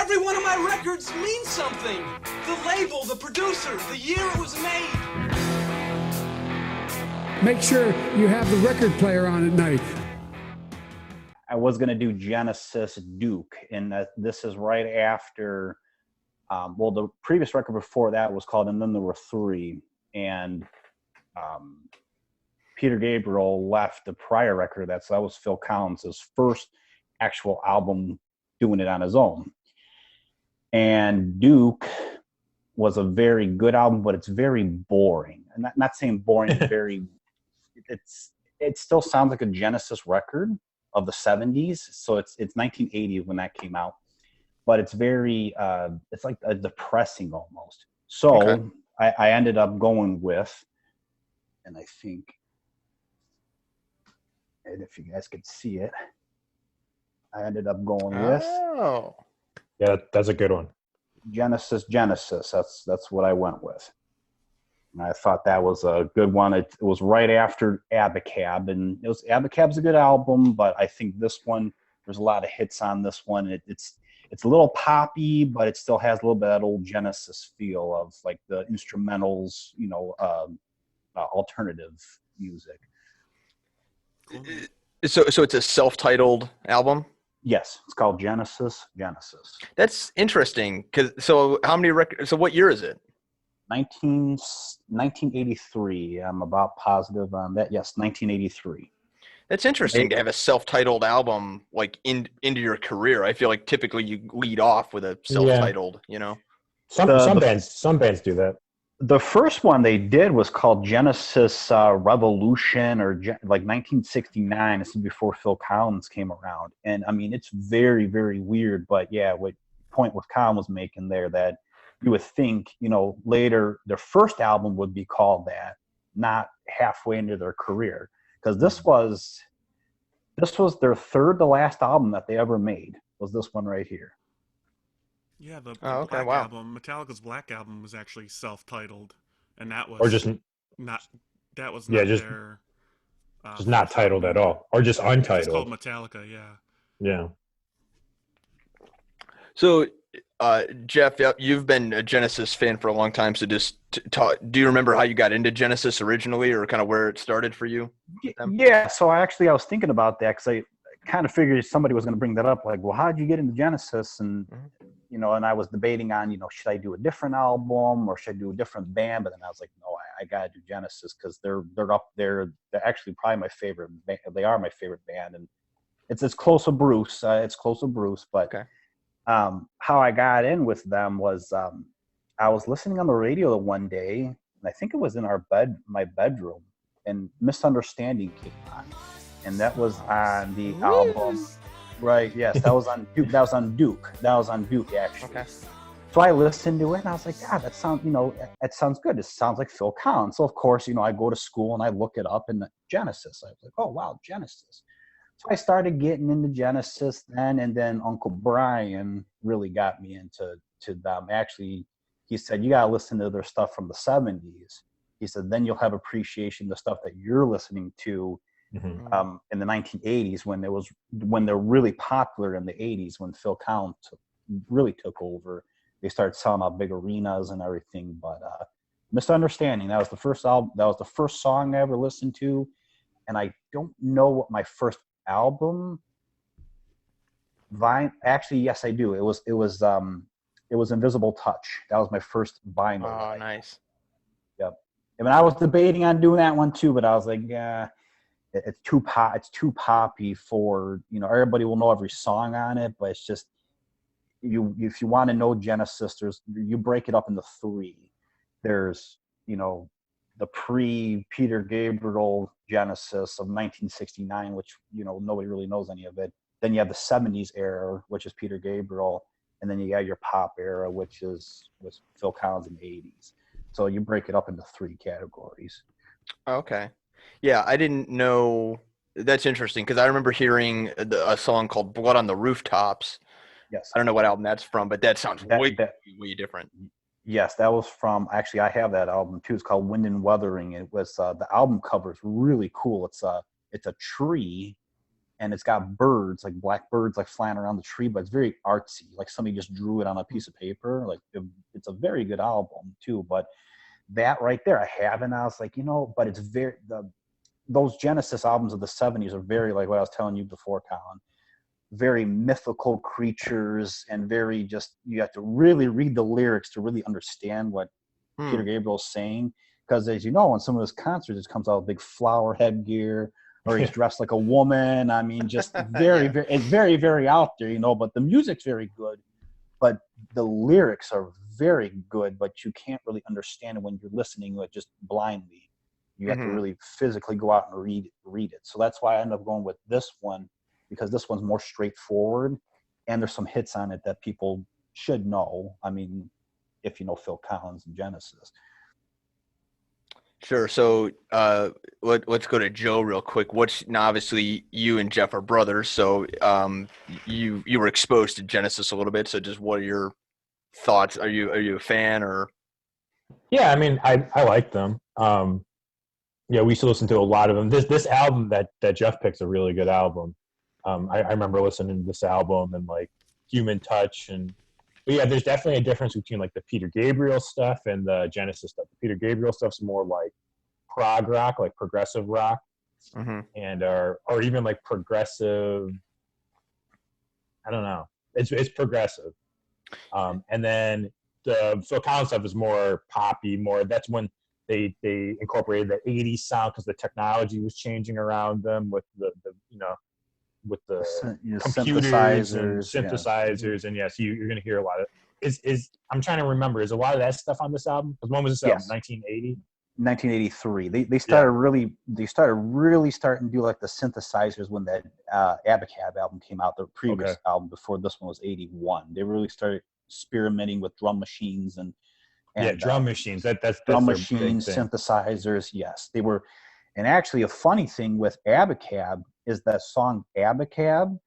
Every one of my records means something. The label, the producer, the year it was made. Make sure you have the record player on at night. I was going to do Genesis Duke, and this is right after, the previous record before that was called And Then There Were Three, and Peter Gabriel left the prior record. So that was Phil Collins' first actual album doing it on his own. And Duke was a very good album, but it's very boring. I'm not saying boring, very, it still sounds like a Genesis record of the 70s. So it's 1980 when that came out, but it's very, it's like a depressing almost. So okay. I ended up going with, and I think, and if you guys could see it, I ended up going with. Oh. Yeah, that's a good one. Genesis. That's what I went with. And I thought that was a good one. It was right after Abacab, and Abacab's a good album, but I think this one, there's a lot of hits on this one. It's a little poppy, but it still has a little bit of that old Genesis feel of like the instrumentals, alternative music. So it's a self-titled album? Yes, it's called Genesis. That's interesting. So how many records? So what year is it? 1983. I'm about positive on that. Yes, 1983. That's interesting to have a self-titled album like into your career. I feel like typically you lead off with a self-titled, Some bands do that. The first one they did was called Genesis Revolution, or like 1969. This is before Phil Collins came around. And I mean, it's very, very weird. But yeah, what point with Collin was making there, that you would think, later their first album would be called that, not halfway into their career. Because this was their third to last album that they ever made, was this one right here. Yeah, the Black album, Metallica's Black album, was actually self-titled, and that was not their. Just not titled at all, or just untitled. It's called Metallica, yeah. Yeah. So, Jeff, you've been a Genesis fan for a long time. So, just do you remember how you got into Genesis originally, or kind of where it started for you? Yeah. So I was thinking about that because I kind of figured somebody was going to bring that up. Like, well, how did you get into Genesis? And and I was debating on, should I do a different album or should I do a different band? But then I was like, no, I got to do Genesis because they're up there. They're actually probably my favorite band. They are my favorite band. And it's close to Bruce. But okay. How I got in with them was I was listening on the radio one day, and I think it was in my bedroom, and Misunderstanding came on. And that was on the album. Right, yes, that was on Duke. That was on Duke, actually. Okay. So I listened to it, and I was like, God, that sounds good. It sounds like Phil Collins. So, of course, I go to school, and I look it up in Genesis. I was like, oh, wow, Genesis. So I started getting into Genesis then, and then Uncle Brian really got me into them. Actually, he said, you got to listen to their stuff from the 70s. He said, then you'll have appreciation the stuff that you're listening to in the 1980s when they're really popular in the 80s, when Phil Collins really took over. They started selling out big arenas and everything. But Misunderstanding, that was the first album. That was the first song I ever listened to. And I don't know what my first album. Actually, yes, I do. It was Invisible Touch. That was my first vinyl. Oh, nice. Yep. I mean, I was debating on doing that one too, but I was like, yeah. It's too poppy for, everybody will know every song on it, but it's just, if you want to know Genesis, you break it up into three. There's, the pre-Peter Gabriel Genesis of 1969, which, nobody really knows any of it. Then you have the 70s era, which is Peter Gabriel, and then you have your pop era, which was Phil Collins in the 80s. So you break it up into three categories. Okay. Yeah, I didn't know. That's interesting because I remember hearing a song called "Blood on the Rooftops." Yes. I don't know what album that's from, but that sounds way different. Yes, that was from. Actually, I have that album too. It's called "Wind and Wuthering." It was the album cover is really cool. It's a tree, and it's got birds, like black birds, like flying around the tree, but it's very artsy, like somebody just drew it on a piece of paper. Like it's a very good album too. But that right there, I have, and I was like, but it's those Genesis albums of the 70s are very, like what I was telling you before, Colin, very mythical creatures, and very just, you have to really read the lyrics to really understand what Peter Gabriel's saying. Because as you know, on some of his concerts, it comes out with big flower headgear, or he's dressed like a woman. I mean, just very, very, it's very, very out there, but the music's very good, but the lyrics are very good, but you can't really understand it when you're listening to it just blindly. You have to really physically go out and read it. So that's why I ended up going with this one, because this one's more straightforward, and there's some hits on it that people should know. I mean, if you know Phil Collins and Genesis. Sure. So let's go to Joe real quick. Now obviously you and Jeff are brothers, so you were exposed to Genesis a little bit. So just what are your thoughts? Are you a fan or? Yeah, I mean, I like them. We used to listen to a lot of them. This album that Jeff picks a really good album. I remember listening to this album and like Human Touch, but yeah, there's definitely a difference between like the Peter Gabriel stuff and the Genesis stuff. The Peter Gabriel stuff's more like prog rock, like progressive rock, and or even like progressive. I don't know. It's progressive, and then the Phil Collins stuff is more poppy. That's when they incorporated the '80s sound because the technology was changing around them with the with the computers synthesizers, and yes, you're going to hear a lot of. Is I'm trying to remember. Is a lot of that stuff on this album? Because when was this album? 1980. 1983. They started really starting to do like the synthesizers when that Abacab album came out. The previous album before this one was 81. They really started experimenting with drum machines and drum machines. That's drum machines, synthesizers. Yes, they were. And actually, a funny thing with Abacab is that song Abacab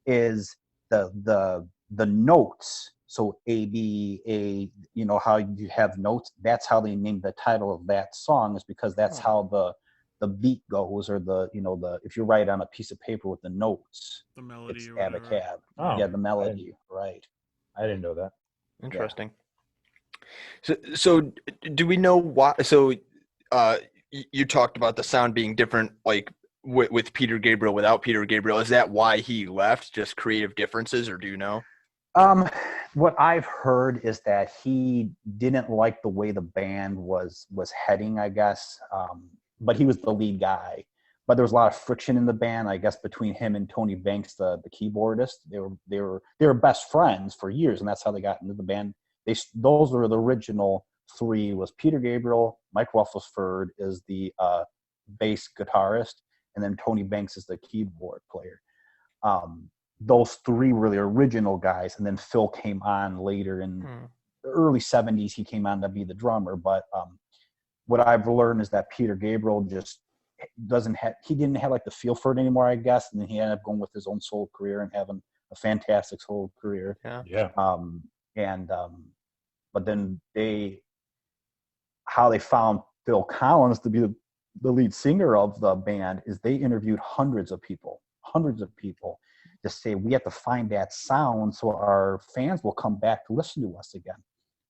is the notes. So A, B, A, how you have notes. That's how they named the title of that song, is because that's how the beat goes, or if you write on a piece of paper with the notes, the melody, it's or Abacab. Yeah, the melody, right. I didn't know that. Interesting. Yeah. So do we know why? So you talked about the sound being different, like with Peter Gabriel, without Peter Gabriel. Is that why he left? Just creative differences, or do you know? What I've heard is that he didn't like the way the band was heading, I guess. But he was the lead guy. But there was a lot of friction in the band, I guess, between him and Tony Banks, the keyboardist. They were best friends for years, and that's how they got into the band. Those were the original three. Was Peter Gabriel, Mike Rufflesford is the bass guitarist, and then Tony Banks is the keyboard player. Those three were the original guys, and then Phil came on later in the early 70s. He came on to be the drummer. But what I've learned is that Peter Gabriel just didn't have like the feel for it anymore, I guess, and then he ended up going with his own solo career and having a fantastic solo career. But then how they found Phil Collins to be the lead singer of the band is they interviewed hundreds of people to say, we have to find that sound so our fans will come back to listen to us again.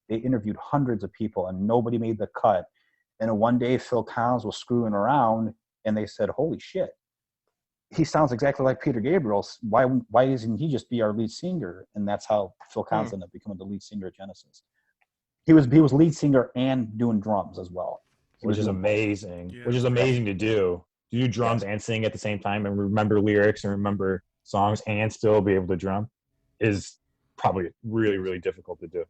They interviewed hundreds of people and nobody made the cut. And one day Phil Collins was screwing around and they said, holy shit, he sounds exactly like Peter Gabriel. Why doesn't he just be our lead singer? And that's how Phil Collins ended up becoming the lead singer of Genesis. He was lead singer and doing drums as well. Which is amazing. Yeah. Which is amazing to do. To do drums and sing at the same time and remember lyrics and remember songs and still be able to drum is probably really, really difficult to do.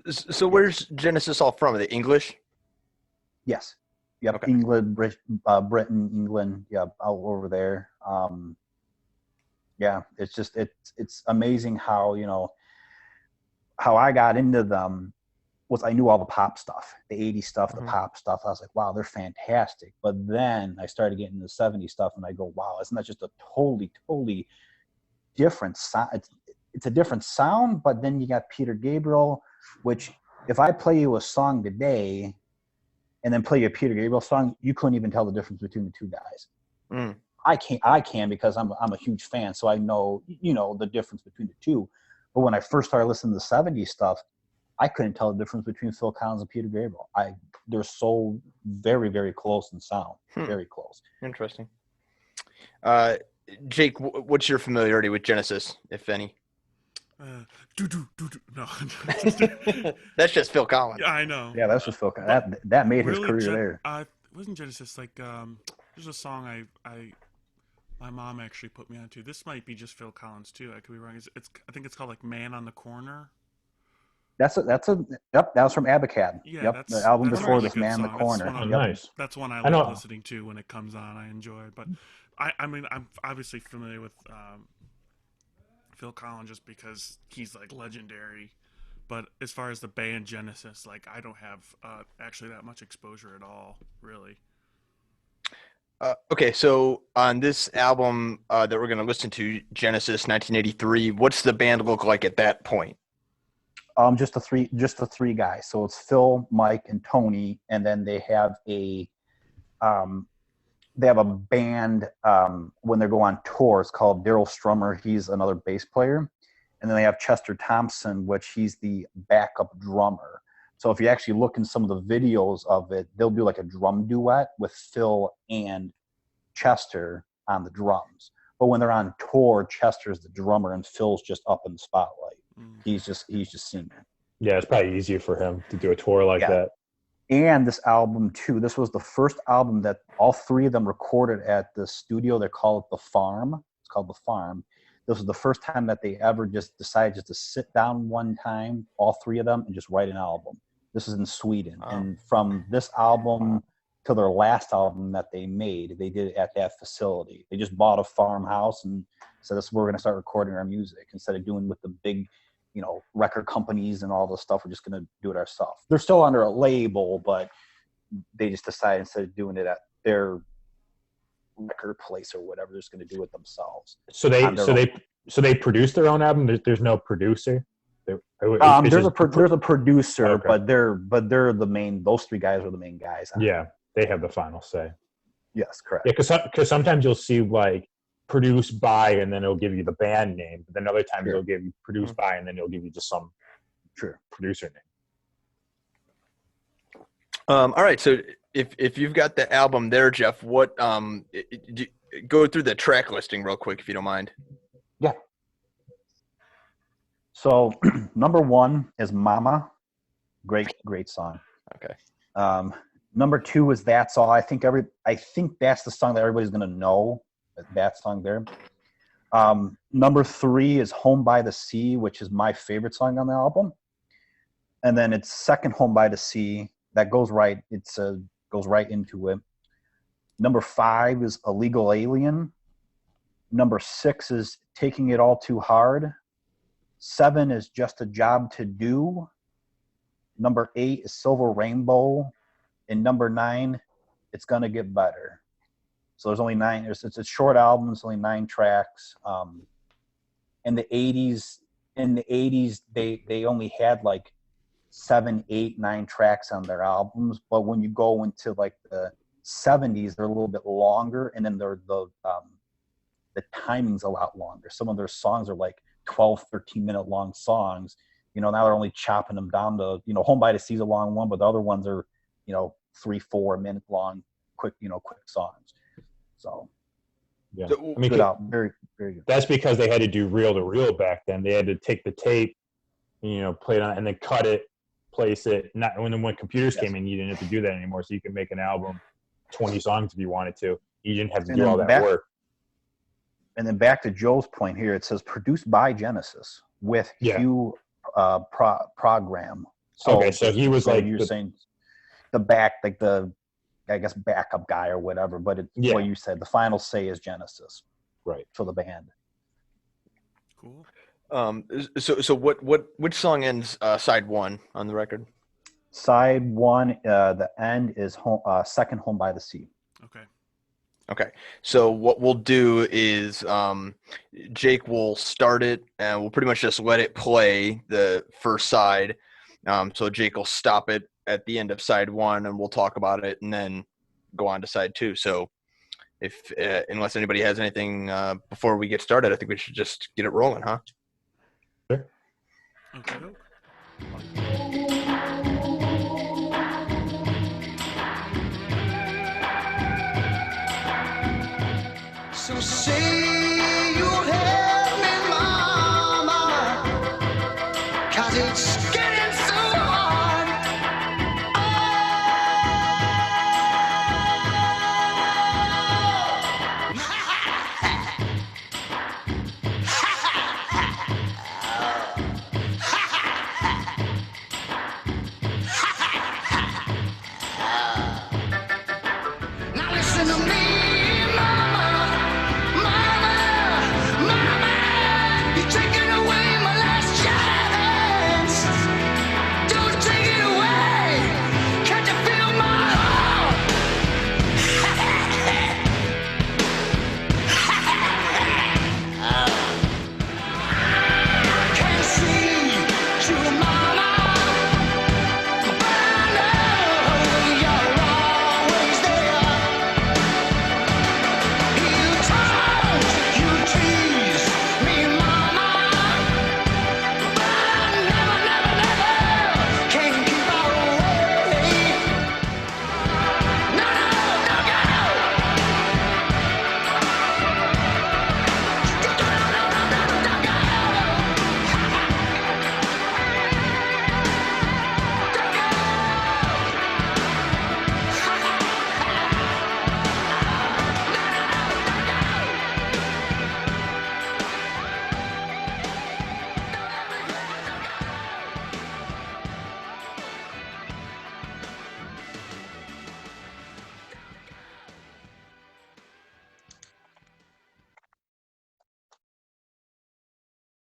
So where's Genesis all from? Are they English? Yes. Yep. Okay. England, Britain, England. Yeah, all over there. It's just it's amazing how how I got into them was I knew all the pop stuff, the 80s stuff, the pop stuff. I was like, wow, they're fantastic. But then I started getting into the 70s stuff and I go, wow, isn't that just a totally different sound? It's a different sound, but then you got Peter Gabriel, which if I play you a song today and then play you a Peter Gabriel song, you couldn't even tell the difference between the two guys. I can because I'm a huge fan, so I know the difference between the two. But when I first started listening to the '70s stuff, I couldn't tell the difference between Phil Collins and Peter Gabriel. They're so very, very close in sound, very close. Interesting. Jake, what's your familiarity with Genesis, if any? No. That's just Phil Collins. Yeah, I know. Yeah, that's just Phil Collins. That made his career there. Wasn't Genesis like there's a song my mom actually put me onto. This might be just Phil Collins too. I could be wrong. I think it's called like Man on the Corner. Yep, that was from Abacad. Yeah, yep, the album before really this, Man song. in the Corner. Nice. That's one I like listening to when it comes on. I enjoy it. But I mean, I'm obviously familiar with Phil Collins just because he's like legendary. But as far as the band Genesis, like I don't have actually that much exposure at all, really. Okay, so on this album that we're going to listen to, Genesis 1983, what's the band look like at that point? Just the three guys. So it's Phil, Mike, and Tony, and then they have a band when they go on tours called Daryl Strummer. He's another bass player, and then they have Chester Thompson, which he's the backup drummer. So if you actually look in some of the videos of it, they'll do like a drum duet with Phil and Chester on the drums. But when they're on tour, Chester's the drummer and Phil's just up in the spotlight. He's just singing. Yeah, it's probably easier for him to do a tour like that. And this album too, this was the first album that all three of them recorded at the studio. They call it The Farm. It's called The Farm. This was the first time that they ever just decided just to sit down one time, all three of them, and just write an album. This is in Sweden. Wow. And from this album to their last album that they made, they did it at that facility. They just bought a farmhouse and said, "This is where we're going to start recording our music instead of doing with the big, record companies and all this stuff. We're just going to do it ourselves." They're still under a label, but they just decided instead of doing it at their record place or whatever, they're just going to do it themselves. So they produce their own album. There's no producer. There's a producer, okay. but they're the main. Those three guys are the main guys. Yeah, they have the final say. Yes, correct. Yeah, because sometimes you'll see like produced by, and then it'll give you the band name. But then other times it'll give you produced by, and then it'll give you just some producer name. All right, so if you've got the album there, Jeff, what go through the track listing real quick if you don't mind. Yeah. So number 1 is Mama. Great song. Okay. Number 2 is That's All. I think that's the song that everybody's gonna know. That song there. Number 3 is Home by the Sea, which is my favorite song on the album. And then it's second, Home by the Sea. That goes right into it. Number 5 is Illegal Alien. Number 6 is Taking It All Too Hard. 7 is Just a Job to Do. Number 8 is Silver Rainbow. And number 9, It's Gonna Get Better. So there's only 9. It's a short album. It's only 9 tracks. In the 80s, they only had like 7, 8, 9 tracks on their albums. But when you go into like the 70s, they're a little bit longer, and then the timing's a lot longer. Some of their songs are like 12, 13-minute long songs. Now they're only chopping them down to, Home by the Sea's a long one, but the other ones are, 3-4 minute long, quick songs. So, yeah, I mean, good album. Very, very good. That's because they had to do reel to reel back then. They had to take the tape, play it on, and then cut it, place it. Not when computers came in, you didn't have to do that anymore. So you can make an album, 20 songs if you wanted to. You didn't have to do all that work. And then back to Joe's point here, it says produced by Genesis with Hugh Padgham. So he was like you're saying the back, like the, I guess, backup guy or whatever. But what you said, the final say is Genesis, right? For the band. Cool. So which song ends side 1 on the record? Side 1, the end is second, Home by the Sea. Okay. So what we'll do is Jake will start it, and we'll pretty much just let it play the first side. So Jake will stop it at the end of side 1, and we'll talk about it, and then go on to side 2. So if unless anybody has anything before we get started, I think we should just get it rolling, huh? Sure. Okay. So say you'll help me, mama, 'cause it's getting so hard. Now listen to me, mama, mama, mama. You're taking away my last chance. Don't take it away. Can't you feel my heart? Can't see you, mama, but I know you're always there. You told, you tease me, mama, but I never, never, never can keep away. No, no, no, no.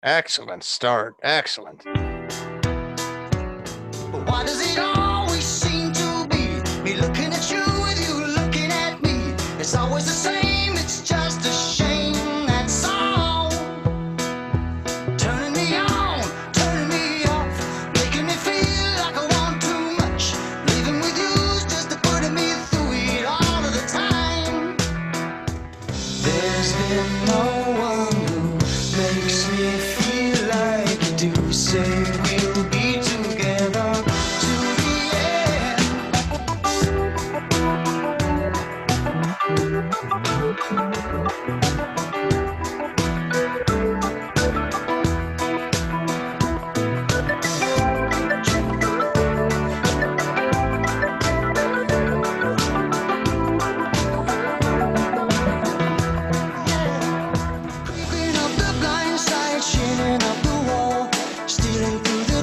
Excellent start. Excellent. But why does it always seem to be me looking at you with you looking at me? It's always the same, it's just a shame, that's all. Turning me on, turning me off, making me feel like I want too much. Living with you's just putting me through it all of the time. There's been no one who makes me feel like you do. Say we'll be together to the end. Creeping up the blind side, shining up the wall, stealing through the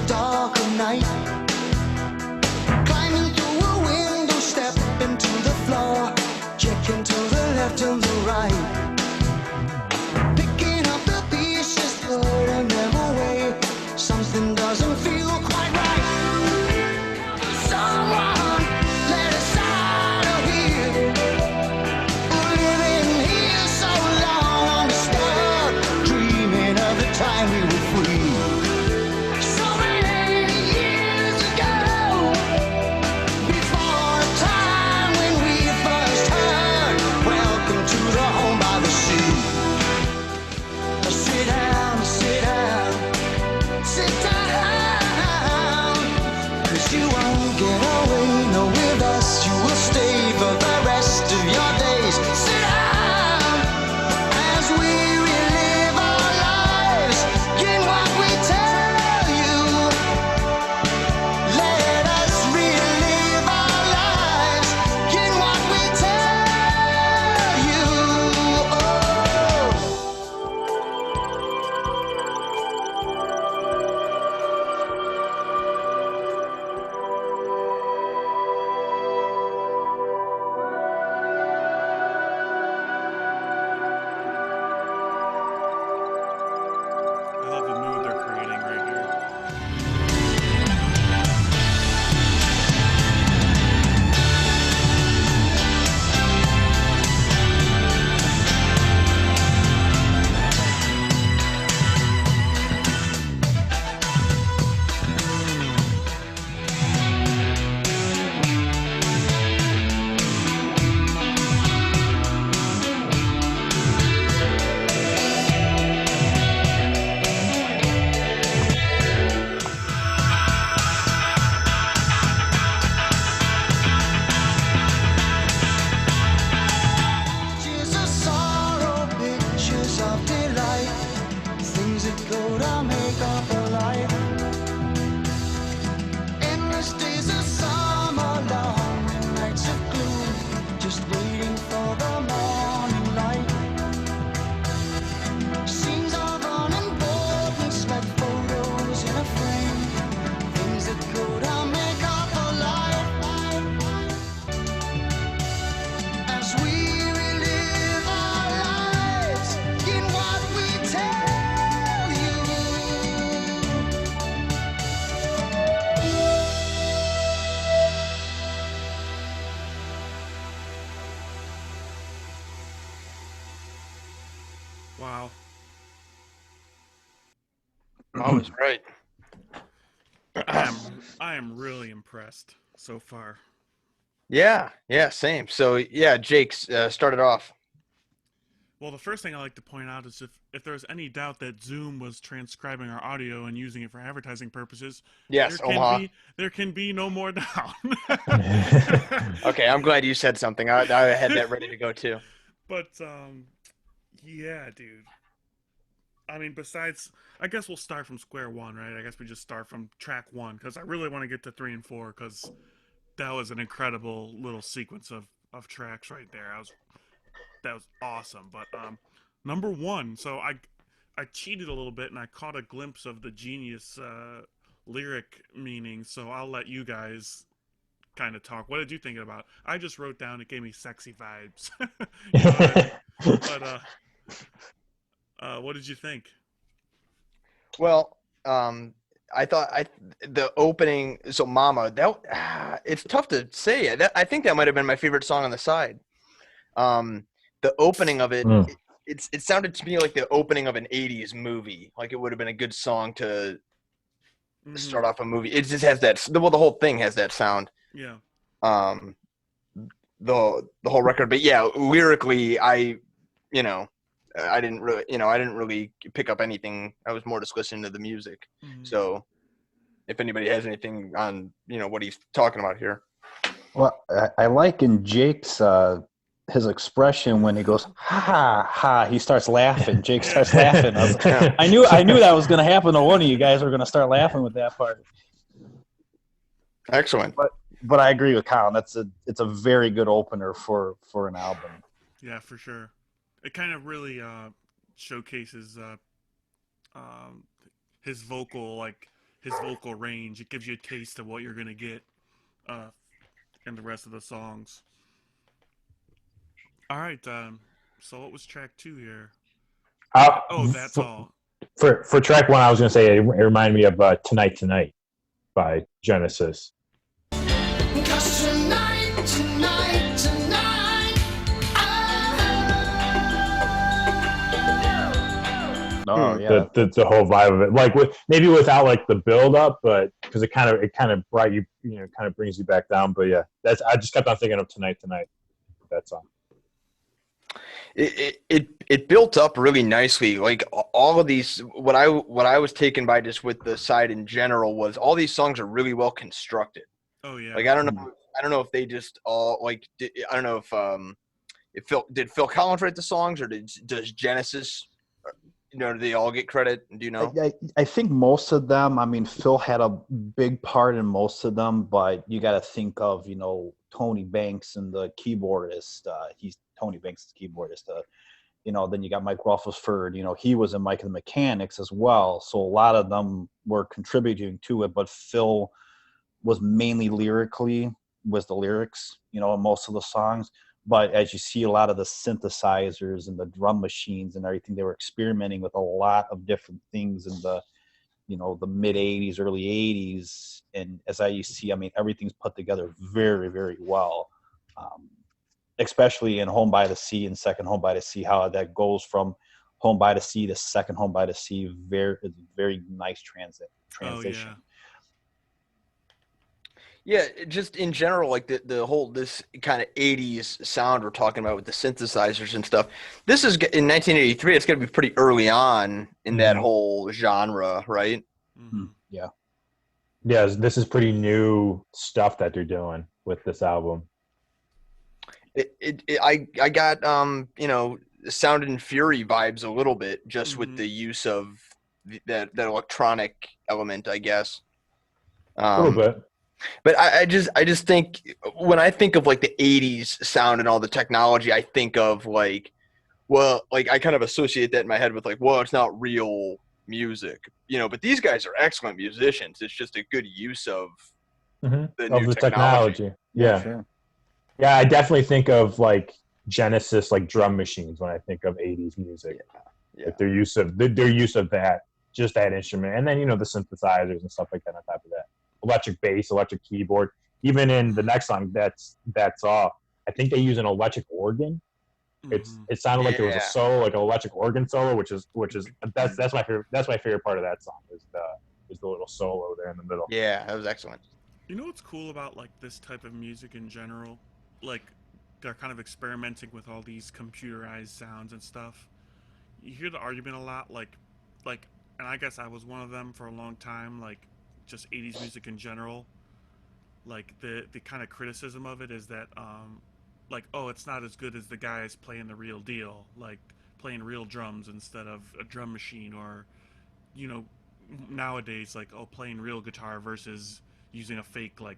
that go to make up a life. Endless days of summer, long nights of gloom, just waiting for the morning light. Scenes of unimportance like photos in a frame, things that go to make up a life. As we relive our lives in what we tell you. Wow. I was right. I am really impressed so far. Yeah, same. So yeah, Jake started off. Well, the first thing I like to point out is if there's any doubt that Zoom was transcribing our audio and using it for advertising purposes, Yes, Omaha. There can be no more doubt. Okay, I'm glad you said something. I had that ready to go too. But yeah, dude. I mean, besides, I guess we'll start from square one, right? I guess we just start from track one because I really want to get to 3 and 4 because that was an incredible little sequence of tracks right there. That was awesome. But number one, so I cheated a little bit and I caught a glimpse of the genius lyric meaning. So I'll let you guys kind of talk. What did you think about it? I just wrote down it gave me sexy vibes. You know what I mean? But what did you think? Well, I thought the opening. So Mama, that it's tough to say. I think that might have been my favorite song on the side. The opening of it, it sounded to me like the opening of an '80s movie. Like it would have been a good song to start off a movie. It just has that. Well, the whole thing has that sound. Yeah. The whole record, but yeah, lyrically, I didn't really pick up anything. I was more just listening to the music. Mm-hmm. So if anybody has anything on, what he's talking about here. Well, I like in Jake's his expression when he goes ha ha. He starts laughing. Jake starts laughing. I knew that was going to happen to one of you guys. Were going to start laughing with that part. Excellent. But I agree with Collin. It's a very good opener for an album. Yeah, for sure. It kind of really showcases his vocal range. It gives you a taste of what you're gonna get in the rest of the songs. All right. So what was track 2 here? That's all. For track 1, I was going to say it reminded me of "Tonight Tonight" by Genesis. 'Cause tonight, tonight, tonight, Oh yeah, the whole vibe of it, like maybe without like the build up, but because it kind of brought you, kind of brings you back down. But yeah, I just kept on thinking of tonight, that song. It built up really nicely. Like all of these, what I was taken by just with the side in general was all these songs are really well constructed. Oh yeah. Like I don't know if they just all I don't know if Phil Collin write the songs or does Genesis, do they all get credit? Do you know? I think most of them. I mean, Phil had a big part in most of them, but you got to think of Tony Banks and the keyboardist. Tony Banks is the keyboardist. Then you got Mike Rutherford. He was in Mike and the Mechanics as well. So a lot of them were contributing to it, but Phil was mainly was the lyrics, in most of the songs. But as you see, a lot of the synthesizers and the drum machines and everything, they were experimenting with a lot of different things in the, the mid 80s, early 80s. And as you see, I mean, everything's put together very, very well. Especially in Home by the Sea and Second Home by the Sea, how that goes from Home by the Sea to Second Home by the Sea. Very nice transition. Oh, yeah. Yeah, just in general, like the whole this kind of '80s sound we're talking about with the synthesizers and stuff. This is in 1983. It's going to be pretty early on in that whole genre, right? Mm-hmm. Yeah. Yeah, this is pretty new stuff that they're doing with this album. I got Sound and Fury vibes a little bit just with the use of that electronic element, I guess. A little bit. But I just think when I think of like the '80s sound and all the technology, I think of like, well, like I kind of associate that in my head with like, well, it's not real music, But these guys are excellent musicians. It's just a good use of the Of new the technology. Yeah. Sure. Yeah, I definitely think of like Genesis, like drum machines when I think of '80s music. Yeah. Like their use of that, just that instrument, and then the synthesizers and stuff like that on top of that. Electric bass, electric keyboard. Even in the next song, that's all. I think they use an electric organ. It sounded like there was a Yeah. solo, like an electric organ solo, which is that's my favorite. That's my favorite part of that song is the little solo there in the middle. Yeah, that was excellent. You know what's cool about like this type of music in general? Like they're kind of experimenting with all these computerized sounds and stuff. You hear the argument a lot, like, and I guess I was one of them for a long time. Like, just '80s music in general. Like the kind of criticism of it is that, like, oh, it's not as good as the guys playing the real deal, like playing real drums instead of a drum machine, or, you know, nowadays like, oh, playing real guitar versus using a fake like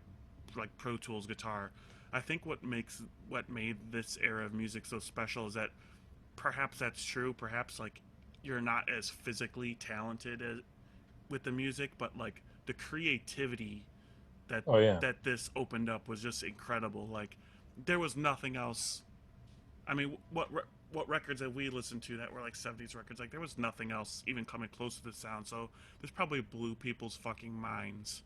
Pro Tools guitar. I think what made this era of music so special is that perhaps that's true. Perhaps like you're not as physically talented with the music, but like the creativity that Oh yeah. that this opened up was just incredible. Like there was nothing else. I mean, what records have we listened to that were like '70s records? Like there was nothing else even coming close to the sound. So this probably blew people's fucking minds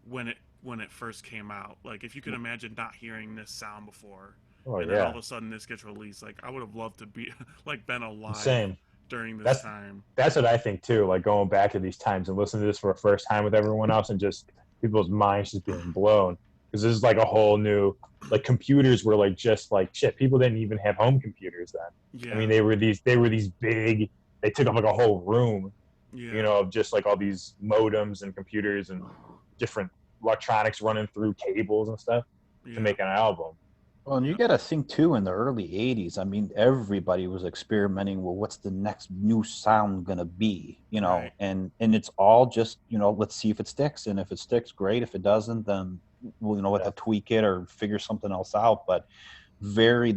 when it first came out. Like if you could imagine not hearing this sound before, Oh and then all yeah. of a sudden this gets released. Like I would have loved to be like been alive Same. during this That's time. that's what I think too. Like going back to these times and listening to this for the first time with everyone else, and just people's minds just being blown because this is like a whole new. Like computers were like just like shit. People didn't even have home computers then. Yeah. I mean, they were these big. They took up like a whole room, Yeah. of just like all these modems and computers and different electronics running through cables and stuff Yeah. to make an album. Well, and you got to think too, in the early '80s, I mean, everybody was experimenting with what's the next new sound gonna be, Right. and it's all just, let's see if it sticks, and if it sticks, great. If it doesn't, then we'll, have to tweak it or figure something else out. But very,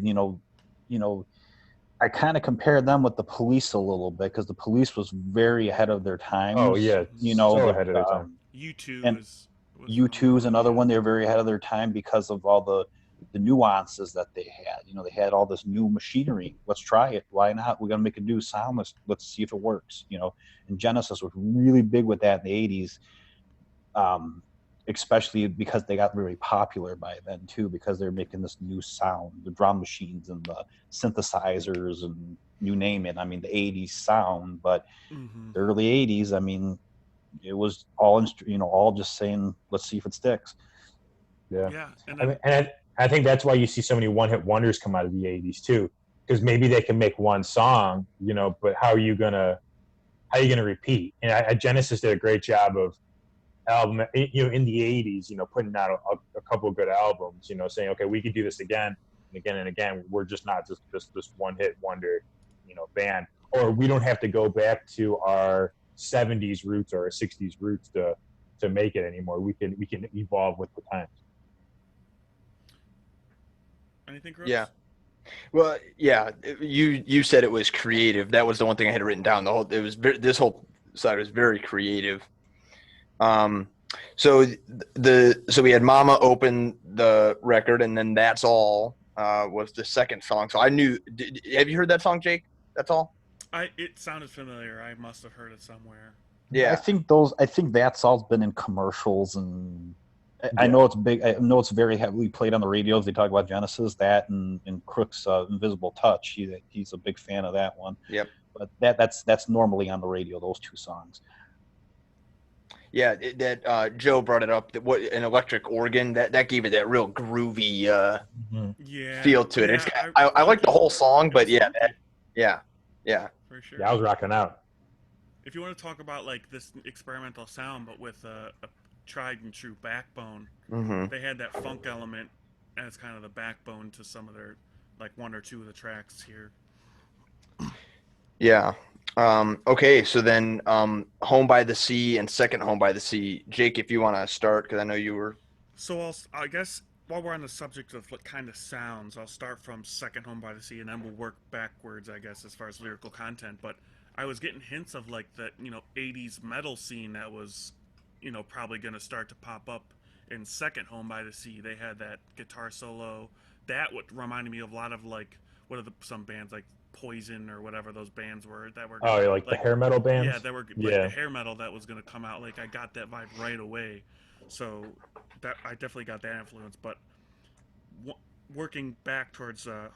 I kind of compare them with the Police a little bit because the Police was very ahead of their times. Oh yeah, so ahead of their time. U2 and was U2 is another one. They were very ahead of their time because of all the nuances that they had. They had all this new machinery. Let's try it. Why not? We're gonna make a new sound. Let's see if it works. And Genesis was really big with that in the '80s, especially because they got very popular by then too, because they're making this new sound, the drum machines and the synthesizers and you name it. I mean, the '80s sound, but the early '80s, I mean, it was all all just saying, let's see if it sticks. Yeah. Yeah. And I then, mean, I think that's why you see so many one-hit wonders come out of the '80s too, because maybe they can make one song, but how are you gonna repeat? And Genesis did a great job of album, in the '80s, putting out a couple of good albums, saying, okay, we could do this again and again and again. We're just not just this one-hit wonder, band, or we don't have to go back to our '70s roots or our '60s roots to make it anymore. We can evolve with the times. anything, Gross? Yeah. Well, yeah. You said it was creative. That was the one thing I had written down. This whole side was very creative. So we had Mama open the record, and then That's All was the second song. So I knew. Have you heard that song, Jake? That's All. It sounded familiar. I must have heard it somewhere. Yeah, I think That's All's been in commercials, and I know it's big. I know it's very heavily played on the radios. They talk about Genesis, that, and Crook's Invisible Touch. He's a big fan of that one. Yep. But that's normally on the radio. Those two songs. Yeah, Joe brought it up. That an electric organ that gave it that real groovy feel to it. Yeah, I like the whole song, but yeah, for sure. Yeah, I was rocking out. If you want to talk about like this experimental sound, but with a tried and true backbone, they had that funk element as kind of the backbone to some of their, like one or two of the tracks here. Yeah. Okay, so then Home by the Sea and Second Home by the Sea. Jake, if you want to start, because I know you were. So I guess while we're on the subject of what kind of sounds, I'll start from Second Home by the Sea, and then we'll work backwards, I guess, as far as lyrical content. But I was getting hints of like the '80s metal scene that was probably going to start to pop up in Second Home by the Sea. They had that guitar solo that what reminded me of a lot of like what are some bands like Poison or whatever those bands were that were Oh, like the hair metal yeah, bands. that were like the Yeah. hair metal that was going to come out. Like I got that vibe right away. So that I definitely got that influence. But working back towards the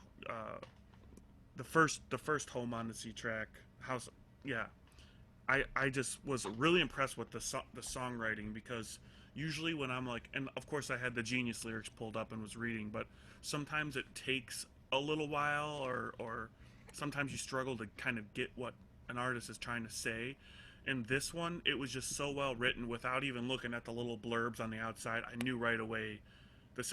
first Home on the Sea track, house, yeah, I just was really impressed with the songwriting because usually when I'm like, and of course I had the Genius lyrics pulled up and was reading, but sometimes it takes a little while or sometimes you struggle to kind of get what an artist is trying to say. In this one, it was just so well written without even looking at the little blurbs on the outside. I knew right away.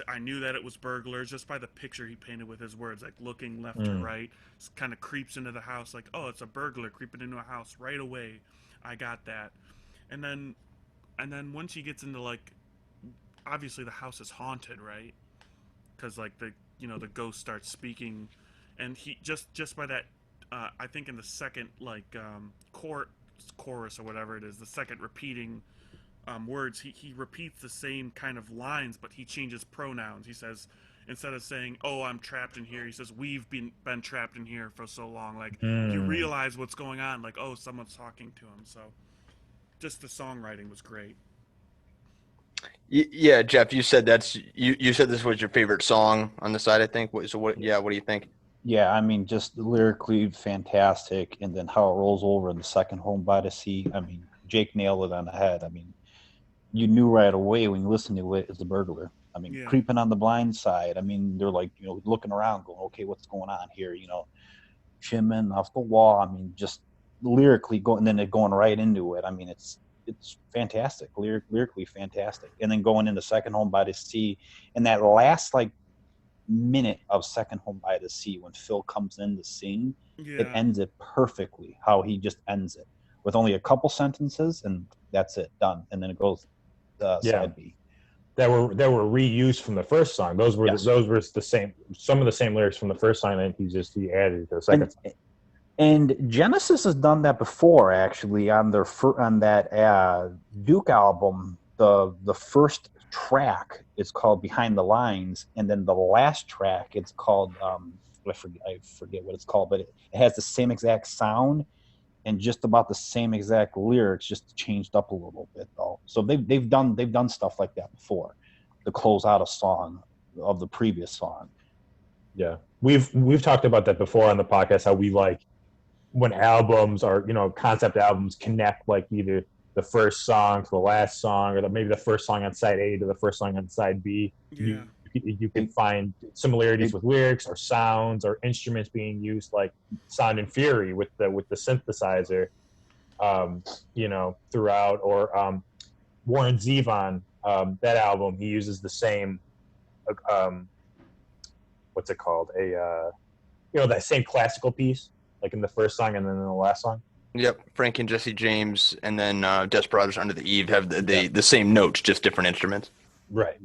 I knew that it was burglars just by the picture he painted with his words, like looking left to right, kind of creeps into the house, like, oh, it's a burglar creeping into a house right away. I got that, and then once he gets into like, obviously the house is haunted, right? Because like the ghost starts speaking, and he just by that, I think in the second like chorus or whatever it is, the second repeating words, he repeats the same kind of lines, but he changes pronouns. He says, instead of saying, "Oh, I'm trapped in here," he says, "We've been trapped in here for so long." Like you realize what's going on. Like, oh, someone's talking to him. So just the songwriting was great. Yeah, Jeff, you said you said this was your favorite song on the side, I think. So what? Yeah, what do you think? Yeah, I mean, just lyrically fantastic, and then how it rolls over in the second Home by the Sea. I mean, Jake nailed it on the head. I mean, you knew right away when you listened to it, it's a burglar. I mean, Yeah, creeping on the blind side. I mean, they're like, looking around, going, okay, what's going on here? Shimming off the wall. I mean, just lyrically going, and then it going right into it. I mean, it's fantastic, lyrically fantastic. And then going into second Home by the Sea, and that last like minute of second Home by the Sea when Phil comes in to sing, it yeah. ends it perfectly. How he just ends it with only a couple sentences, and that's it, done. And then it goes Yeah. side B. That were reused from the first song. Those were Yes. those were the same. Some of the same lyrics from the first song, and he added to the second And song. and Genesis has done that before, actually, on their on that Duke album. The first track is called "Behind the Lines," and then the last track it's called I forget what it's called, but it has the same exact sound and just about the same exact lyrics, just changed up a little bit though. So they've done stuff like that before to close out a song of the previous song. Yeah, we've talked about that before on the podcast. How we like when albums are concept albums connect like either the first song to the last song, or maybe the first song on side A to the first song on side B. Yeah. You can It, find similarities it, with lyrics or sounds or instruments being used, like Sound and Fury with the synthesizer, throughout, or Warren Zevon, that album, he uses the same, um, what's it called? That same classical piece, like in the first song and then in the last song. Yep, Frank and Jesse James, and then Desperados Under the Eve have Yeah. the same notes, just different instruments. Right.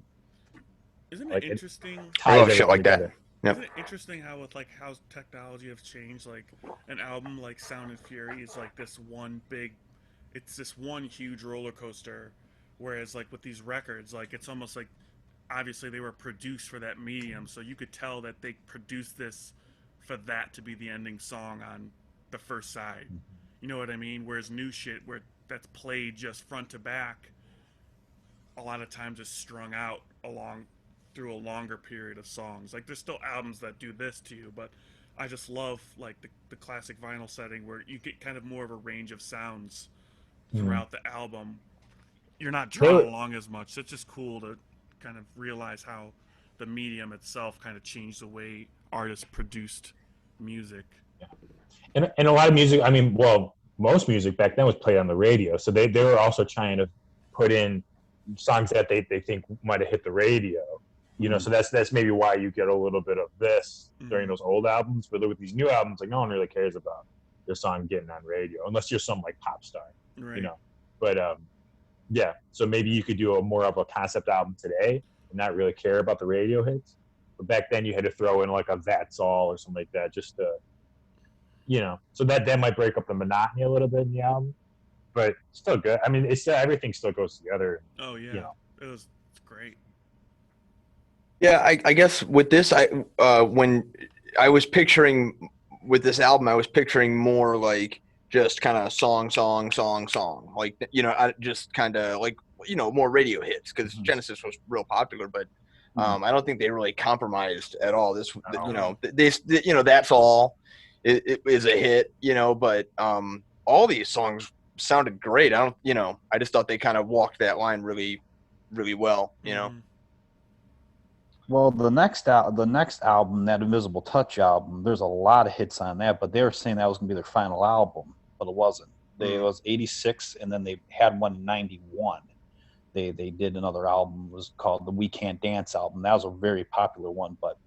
Isn't it Like it interesting? I love ties shit like everything that. Yep. Isn't it interesting how with like how technology has changed? Like an album like Sound and Fury is like it's this one huge roller coaster. Whereas like with these records, like it's almost like obviously they were produced for that medium, so you could tell that they produced this for that to be the ending song on the first side. You know what I mean? Whereas new shit where that's played just front to back, a lot of times is strung out along through a longer period of songs. Like there's still albums that do this to you, but I just love like the classic vinyl setting where you get kind of more of a range of sounds Mhm. throughout the album. You're not They drawn were- along as much. It's just cool to kind of realize how the medium itself kind of changed the way artists produced music. and a lot of music. I mean, well, most music back then was played on the radio, so they were also trying to put in songs that they think might have hit the radio. So that's maybe why you get a little bit of this during those old albums, but with these new albums, like no one really cares about the song getting on radio, unless you're some like pop star, Right. you know. But yeah, so maybe you could do a more of a concept album today and not really care about the radio hits. But back then you had to throw in like a That's All or something like that, just to, you know, so that might break up the monotony a little bit in the album, but still good. I mean, it's everything still goes together. Oh yeah, you know. it's great. Yeah, I guess with this, when I was picturing with this album, I was picturing more like just kind of song, like, you know, I just kind of like, you know, more radio hits, because Genesis was real popular, but I don't think they really compromised at all. This, you know, you know, That's All it is a hit, you know, but all these songs sounded great. You know, I just thought they kind of walked that line really, really well, you know. Well, the next album, that Invisible Touch album, there's a lot of hits on that, but they were saying that was going to be their final album, but it wasn't. It was 86, and then they had one in 91. They did another album, it was called the We Can't Dance album. That was a very popular one, but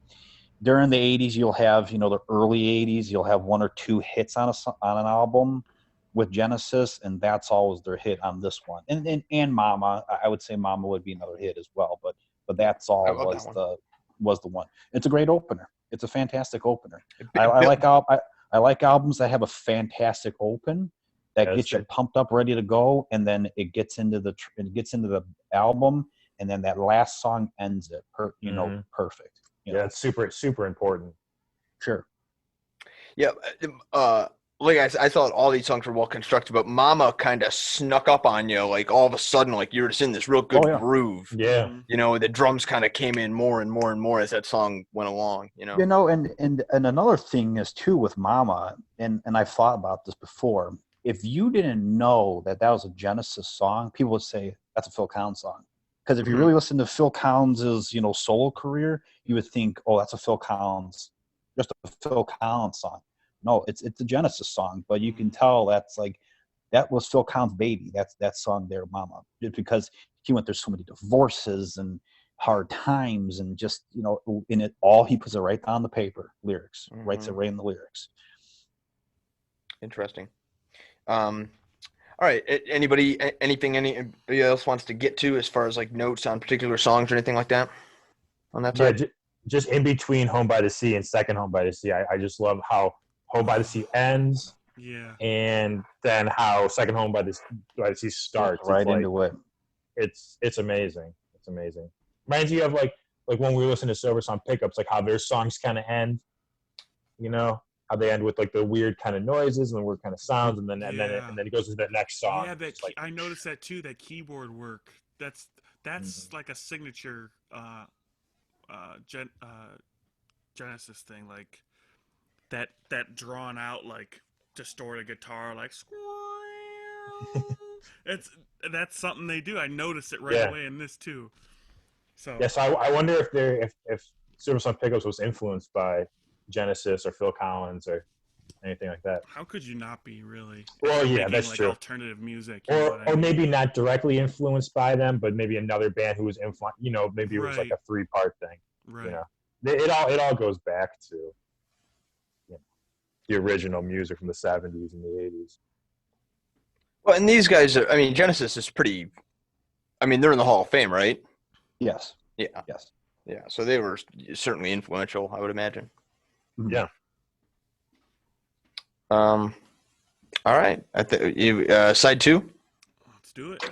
during the 80s, you'll have, you know, the early 80s, you'll have one or two hits on an album with Genesis, and That's always their hit on this one. And Mama, I would say Mama would be another hit as well, but That's All was the one. It's a great opener. It's a fantastic opener. I like albums that have a fantastic open that gets you pumped up, ready to go, and then it gets into the album, and then that last song ends it. Perfect. You know? Yeah, it's super important. Sure. Yeah, like I thought all these songs were well constructed, but Mama kind of snuck up on you, like all of a sudden, like you were just in this real good groove. Yeah. You know, the drums kind of came in more and more and more as that song went along, you know. You know, and another thing is too with Mama, and I've thought about this before. If you didn't know that was a Genesis song, people would say that's a Phil Collins song. Because if you really listen to Phil Collins's, you know, solo career, you would think, oh, that's just a Phil Collins song. No, it's a Genesis song, but you can tell that was Phil Collins' baby. That's that song there, Mama, just because he went through so many divorces and hard times, and just, you know, in it all, he puts it right on the paper, lyrics, writes it right in the lyrics. Interesting. All right. Anything anybody else wants to get to as far as like notes on particular songs or anything like that on that side? Yeah, just in between Home by the Sea and Second Home by the Sea, I just love how Home by the Sea ends. Yeah. And then how Second Home by the Sea starts. Right into it. It's amazing. It's amazing. Reminds you of like when we listen to Silver Song Pickups, like how their songs kind of end, you know, how they end with like the weird kind of noises and the weird kind of sounds, and then it goes into the next song. Yeah, like, I noticed that too. That keyboard work. That's like a signature Genesis thing. Like that drawn out, like distorted guitar, like that's something they do. I noticed it right away in this too. So I wonder if Silver Song Pickups was influenced by Genesis or Phil Collins or anything like that. How could you not be, really? Well, yeah, that's like true. Alternative music, or maybe not directly influenced by them, but maybe another band who was influenced. You know, maybe it was like a 3-part thing. Right. You know, it all goes back to, you know, the original music from the 70s and the 80s. Well, and these guys are, I mean, Genesis is pretty, I mean, they're in the Hall of Fame, right? Yes. Yeah. Yes. Yeah. So they were certainly influential, I would imagine. Yeah. All right. Side 2. Let's do it.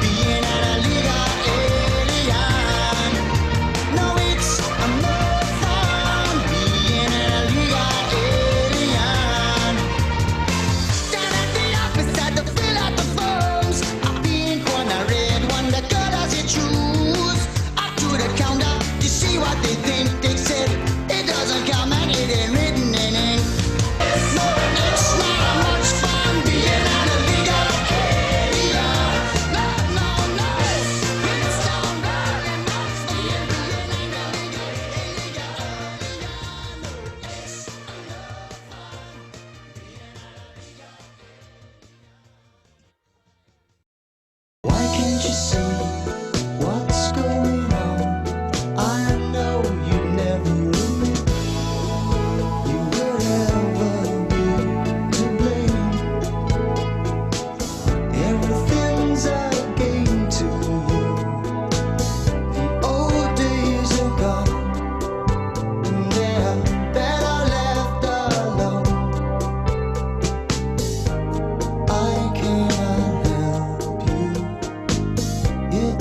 Being at a league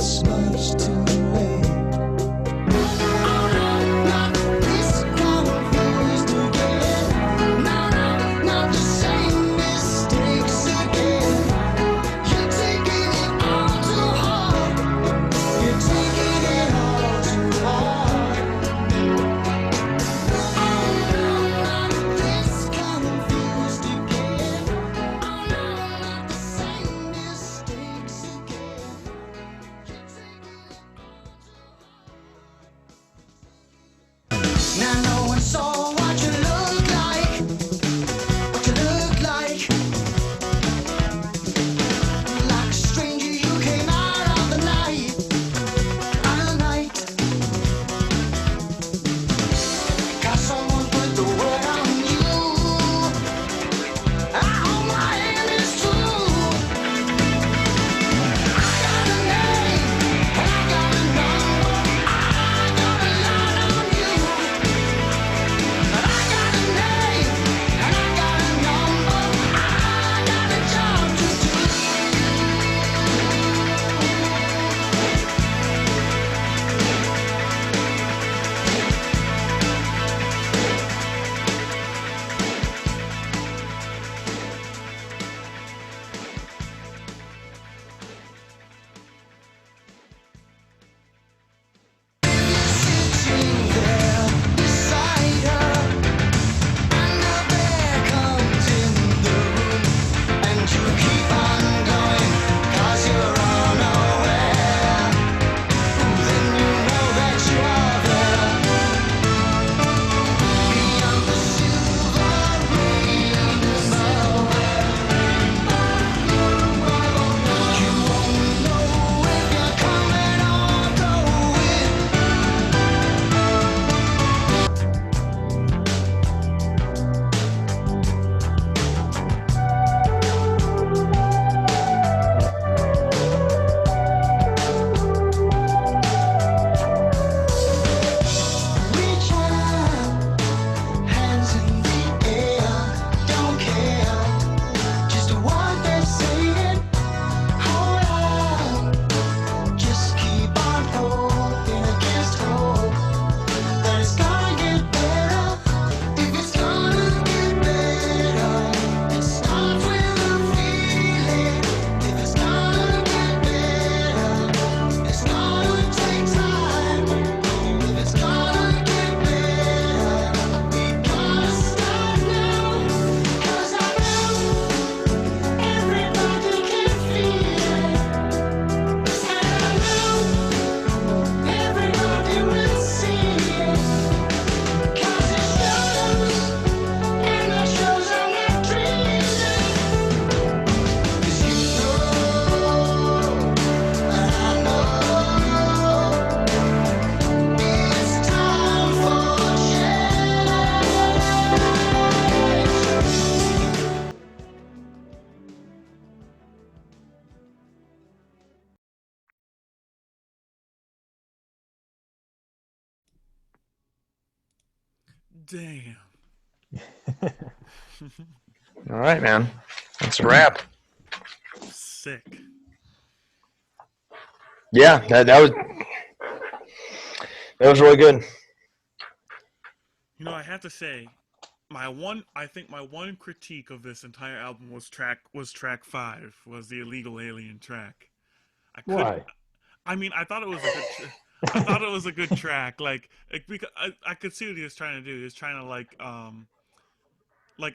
it's much too late. Oh no, not this confused again. No, no, not the same mistakes again. You're taking it all too hard. You're taking it all too hard. Oh no, not this confused again. Oh no, not the same mistakes again. You're taking it all too hard. Now no one saw what you look like. What you look like. Like a stranger you came out of the night. Out of the night. Got someone put the word on you. I hold my hand is true. I got a name, and I got a number. I got a line on you. I got a name, and I got a number. I got a job to do. Sitting there beside her, and the bear comes in the room, and you keep on going, 'cause you're unaware. Then you know that you are there. Beyond the silver rainbow, you won't know if you're coming or going. Reach out, hands in the air, don't care, just what they're saying. Hold on, just keep on hoping against hope that it's gonna get better. If it's gonna get better, it starts with a feeling. If it's gonna get better, it's gonna take time. If it's gonna get better, we gotta start now. 'Cause I know everybody can feel it. And I know everybody will see it. 'Cause it shows, and it shows I'm not dreaming. 'Cause you know, and I know, it's time for change. Damn. All right, man. That's a wrap. Sick. Yeah, that was really good. You know, I have to say, I think my one critique of this entire album was track 5, was the illegal alien track. I couldn't. Why? I mean, I thought it was a good. I thought it was a good track. Because I could see what he was trying to do. He was trying to like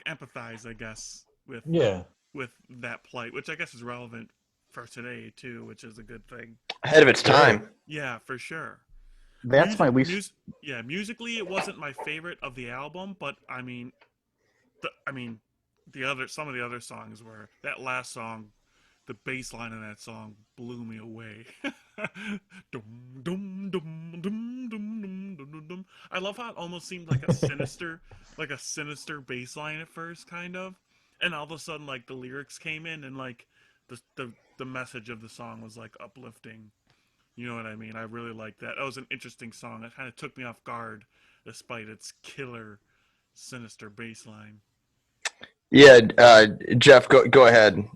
empathize, I guess, Yeah. with that plight, which I guess is relevant for today too, which is a good thing. Ahead of its time. Yeah, for sure. That's my least. Musically, it wasn't my favorite of the album, but I mean, some of the other songs were. That last song, the bass line in that song blew me away. Dum, dum, dum, dum, dum, dum, dum, dum. I love how it almost seemed like a sinister bass line at first, kind of, and all of a sudden, like the lyrics came in, and like the message of the song was like uplifting. You know what I mean? I really liked that. That was an interesting song. It kind of took me off guard, despite its killer, sinister bass line. Yeah, Jeff, go ahead.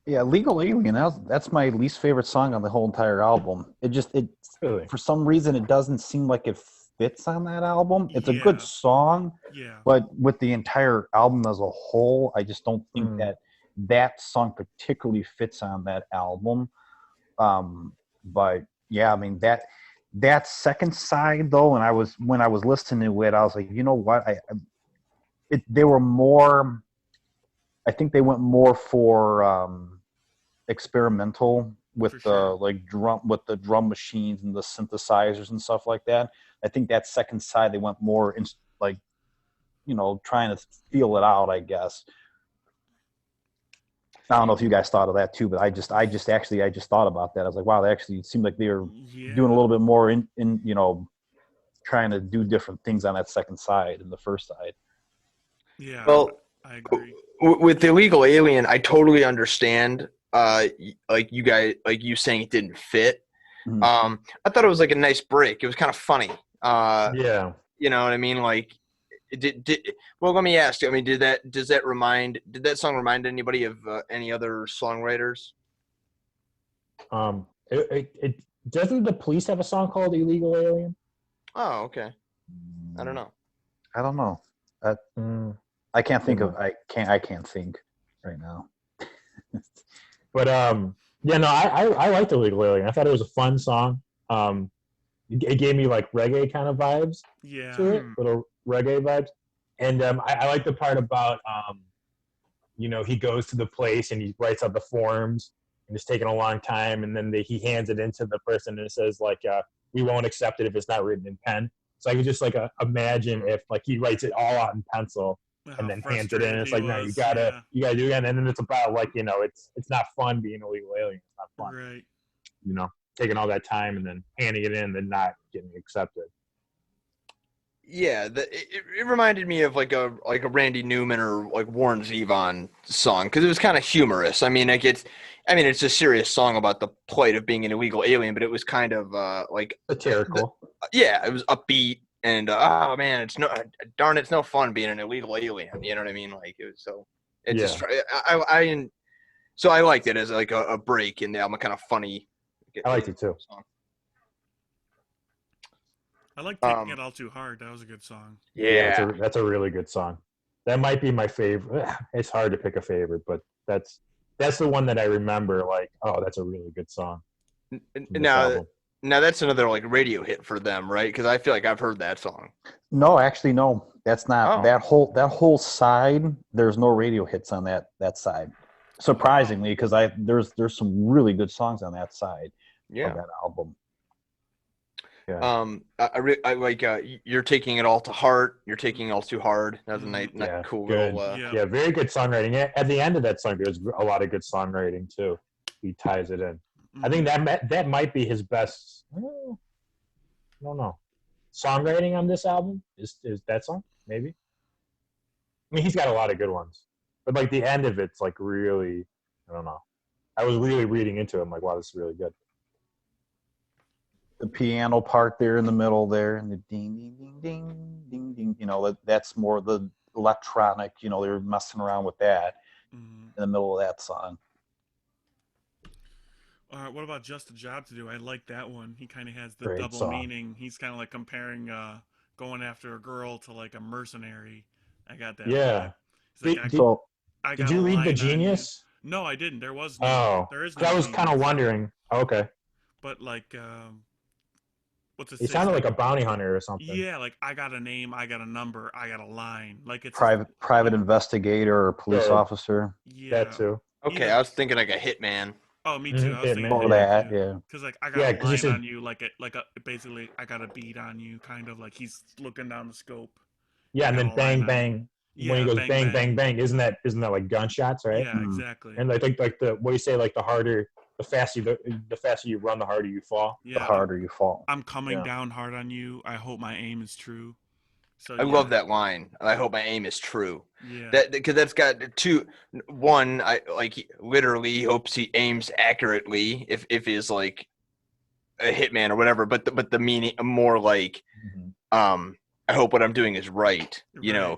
Yeah, Legal Alien. That's my least favorite song on the whole entire album. It Really? for some reason it doesn't seem like it fits on that album. It's a good Yeah. song, Yeah. but with the entire album as a whole, I just don't think that song particularly fits on that album. But yeah, I mean that second side though, when I was listening to it, I was like, you know what, they were more. I think they went more for experimental with For the sure. like drum machines and the synthesizers and stuff like that. I think that second side they went more in like, trying to feel it out, I guess. I don't know if you guys thought of that too, but I just thought about that. I was like, wow, they actually it seemed like they were doing a Yeah. little bit more in trying to do different things on that second side than the first side. Yeah. Well, I agree. with Illegal Alien, I totally understand. Like you guys, like you saying it didn't fit. Mhm. I thought it was like a nice break. It was kind of funny. Yeah. You know what I mean? Like, well, let me ask you. I mean, did that song remind anybody of any other songwriters? It doesn't the Police have a song called Illegal Alien? Oh, okay. I don't know. I don't know. I can't think of. I can't think right now. But yeah, no, I liked Illegal Alien. I thought it was a fun song. It gave me like reggae kind of vibes Yeah. to it, little reggae vibes. And I like the part about he goes to the place and he writes out the forms and it's taking a long time, and then he hands it into the person and it says like we won't accept it if it's not written in pen. So I could just like imagine if like he writes it all out in pencil How and then hands it in. frustrated It's he like, no, was. you gotta do it. And then it's about like, it's not fun being a legal alien. It's not fun, Right. taking all that time and then handing it in and then not getting accepted. Yeah, it reminded me of like a Randy Newman or like Warren Zevon song because it was kind of humorous. I mean, it's a serious song about the plight of being an illegal alien, but it was kind of like Satirical. yeah, it was upbeat and oh man, it's no fun being an illegal alien. You know what I mean? Like it was so it Yeah. just so I liked it as like a break in the album, kind of funny. I liked it too. Song. I like Taking It All Too Hard. That was a good song. Yeah, that's a really good song. That might be my favorite. It's hard to pick a favorite, but that's the one that I remember. Like, oh, that's a really good song. Now that's another like radio hit for them, right? Because I feel like I've heard that song. No, actually, no. That's not that whole side. There's no radio hits on that side. Surprisingly, because there's some really good songs on that side of that album. Yeah. I like You're Taking It All to Heart. You're Taking It All Too Hard. That was a cool good. little. Very good songwriting. At the end of that song, there's a lot of good songwriting too. He ties it in. I think that might be his best. I don't know. Songwriting on this album is that song maybe. I mean, he's got a lot of good ones, but like the end of it's like really, I don't know. I was really reading into it. I'm like, wow, this is really good. The piano part there in the middle there, and the ding, ding, ding, ding, ding, ding. That's more the electronic. They were messing around with that in the middle of that song. All right, what about Just a Job to Do? I like that one. He kind of has the Great double song. meaning. He's kind of like comparing going after a girl to like a mercenary. I got that. Yeah. Like, did you read The Genius? No, I didn't. There was no. Oh, there is no. I was kind of wondering. Okay. But like, what's it? He sounded like a bounty hunter or something. Yeah, like I got a name, I got a number, I got a line. Like it's private investigator or police officer. Yeah, that too. Okay, I was thinking like a hitman. Oh, me too. I was thinking that. Yeah. Because like I got a line on you, basically I got a beat on you, kind of like he's looking down the scope. Yeah, and then bang bang. Yeah, when he goes bang bang bang, isn't that like gunshots, right? Yeah, exactly. And I think like what do you say, like the faster you run, the harder you fall. Yeah, the harder you fall. I'm coming down hard on you. I hope my aim is true. So I love that line. I hope my aim is true. Yeah. Because that's got two. One, he literally hopes he aims accurately if he's like a hitman or whatever. But the meaning more like, I hope what I'm doing is right.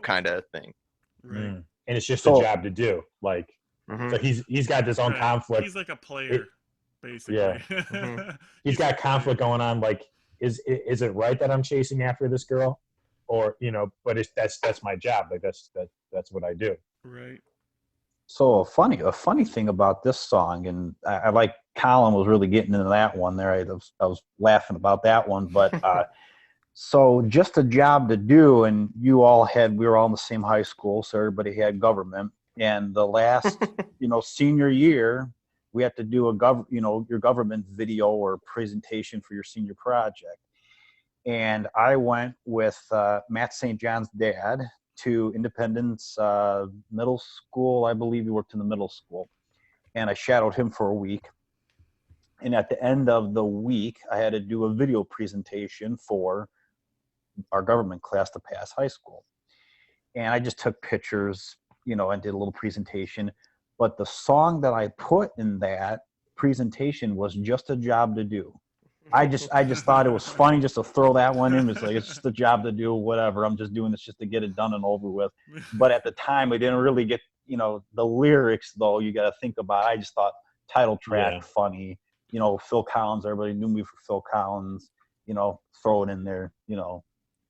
Kind of thing. Right. And it's just a job to do. Like Mhm. So he's got this own Right. conflict. He's like a player, basically. Yeah. Mhm. He's got a conflict player. going on. Like, is it right that I'm chasing after this girl, or But that's my job. Like that's what I do. Right. So a funny thing about this song, and I like Collin was really getting into that one there. I was laughing about that one, but so just a job to do, and we were all in the same high school, so everybody had government. And the last, senior year, we had to do your government video or presentation for your senior project. And I went with Matt St. John's dad to Independence Middle School. I believe he worked in the middle school. And I shadowed him for a week. And at the end of the week, I had to do a video presentation for our government class to pass high school. And I just took pictures, and did a little presentation. But the song that I put in that presentation was Just a Job to Do. I just thought it was funny just to throw that one in. It's like, it's just a job to do, whatever. I'm just doing this just to get it done and over with. But at the time, I didn't really get, the lyrics, though. You got to think about it. I just thought title track funny. Phil Collins, everybody knew me for Phil Collins, throw it in there,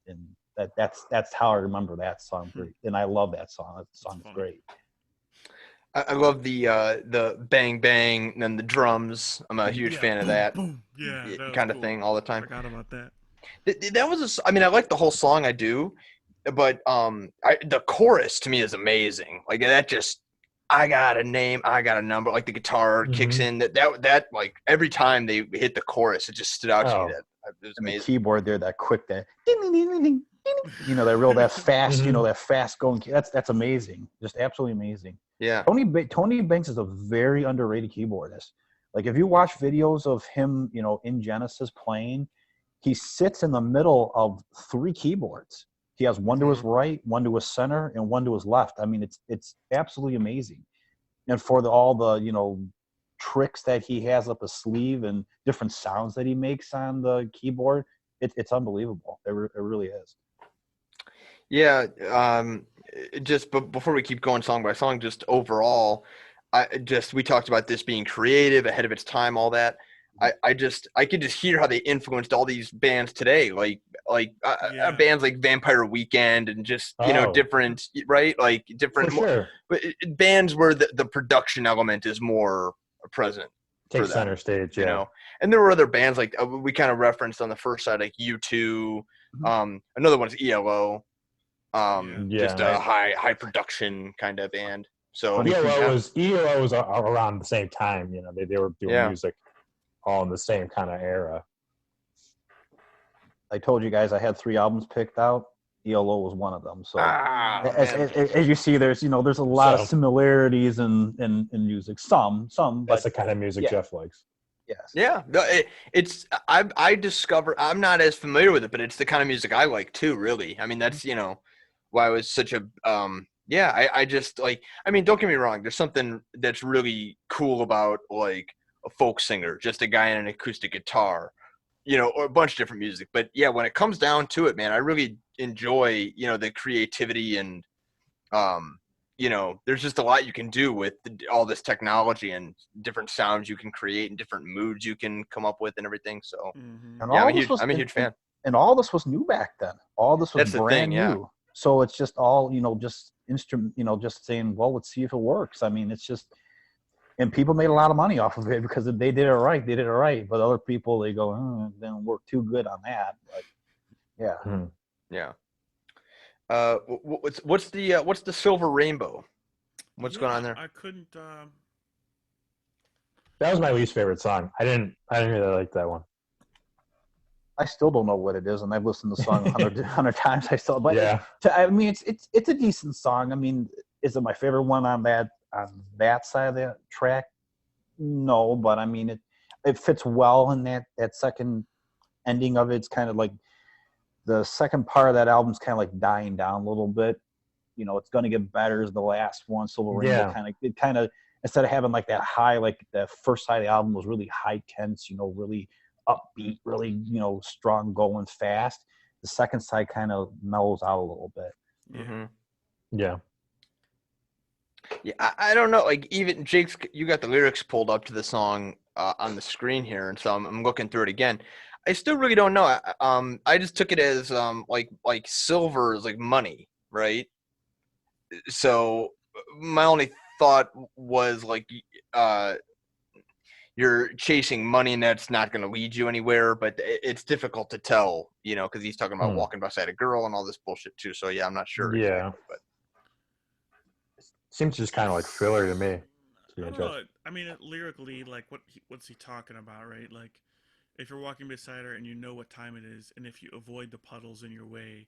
and that's how I remember that song. And I love that song. That song is great. I love the bang bang and then the drums. I'm a huge fan of boom, that. Boom. Yeah, that was kind of cool. thing all the time. Forgot about that. That was I mean, I like the whole song, I do, but the chorus to me is amazing. Like that just, I got a name, I got a number. Like the guitar kicks in. That like every time they hit the chorus, it just stood out to me. That it was and amazing. the keyboard there, that quick, that ding, ding, ding, ding, ding, that fast, that fast going. That's amazing. Just absolutely amazing. Yeah. Tony Banks is a very underrated keyboardist. Like if you watch videos of him, in Genesis playing, he sits in the middle of 3 keyboards. He has one to his right, one to his center, and one to his left. I mean, it's absolutely amazing. And for all the tricks that he has up his sleeve and different sounds that he makes on the keyboard, it's unbelievable. It really is. Yeah, just before we keep going song by song, just overall, we talked about this being creative, ahead of its time, all that. I could just hear how they influenced all these bands today, like bands like Vampire Weekend and just different, right? Like different, but bands where the production element is more present. Take center stage, And there were other bands like we kind of referenced on the first side, like U2. Another one's ELO. Just a high production kind of band. So ELO was around the same time. They were doing music all in the same kind of era. I told you guys I had 3 albums picked out. ELO was one of them. So as you see, there's a lot of similarities in music. Some, but that's the kind of music Jeff likes. Yes. Yeah, it's I discovered, I'm not as familiar with it, but it's the kind of music I like too. Really, I mean that's why I was such a I just like, I mean, don't get me wrong, there's something that's really cool about like a folk singer, just a guy on an acoustic guitar, or a bunch of different music. But yeah, when it comes down to it, man, I really enjoy the creativity and there's just a lot you can do with all this technology and different sounds you can create and different moods you can come up with and everything. So I'm a huge fan. And all this was new back then. All this was brand new. So it's just all, just instrument, just saying, well, let's see if it works. I mean, it's just, and people made a lot of money off of it because they did it right. They did it right. But other people, they go, it didn't work too good on that. But yeah. Yeah. What's the Silver Rainbow? What's going on there? I couldn't. That was my least favorite song. I didn't really like that one. I still don't know what it is, and I've listened to the song 100 times. I still, but I mean, it's a decent song. I mean, is it my favorite one on that side of the track? No, but I mean, it fits well in that second ending of it. It's kind of like the second part of that album's kind of like dying down a little bit. It's going to get better as the last one. Silver Rainbow kind of instead of having like that high, like the first side of the album was really high tense, really upbeat, really, strong going fast. The second side kind of mellows out a little bit. Yeah. Yeah, I don't know. Like even Jake's, you got the lyrics pulled up to the song on the screen here, and so I'm looking through it again. I still really don't know. I just took it as like silver is like money, right? So my only thought was like uh you're chasing money and that's not going to lead you anywhere, but it's difficult to tell, you know, because he's talking about walking beside a girl and all this bullshit too. So yeah, I'm not sure Yeah. exactly, but Seems just kind of like filler to me. To be I don't interesting. know. I mean, lyrically, like what's he talking about, right? Like, if you're walking beside her and you know what time it is, and if you avoid the puddles in your way,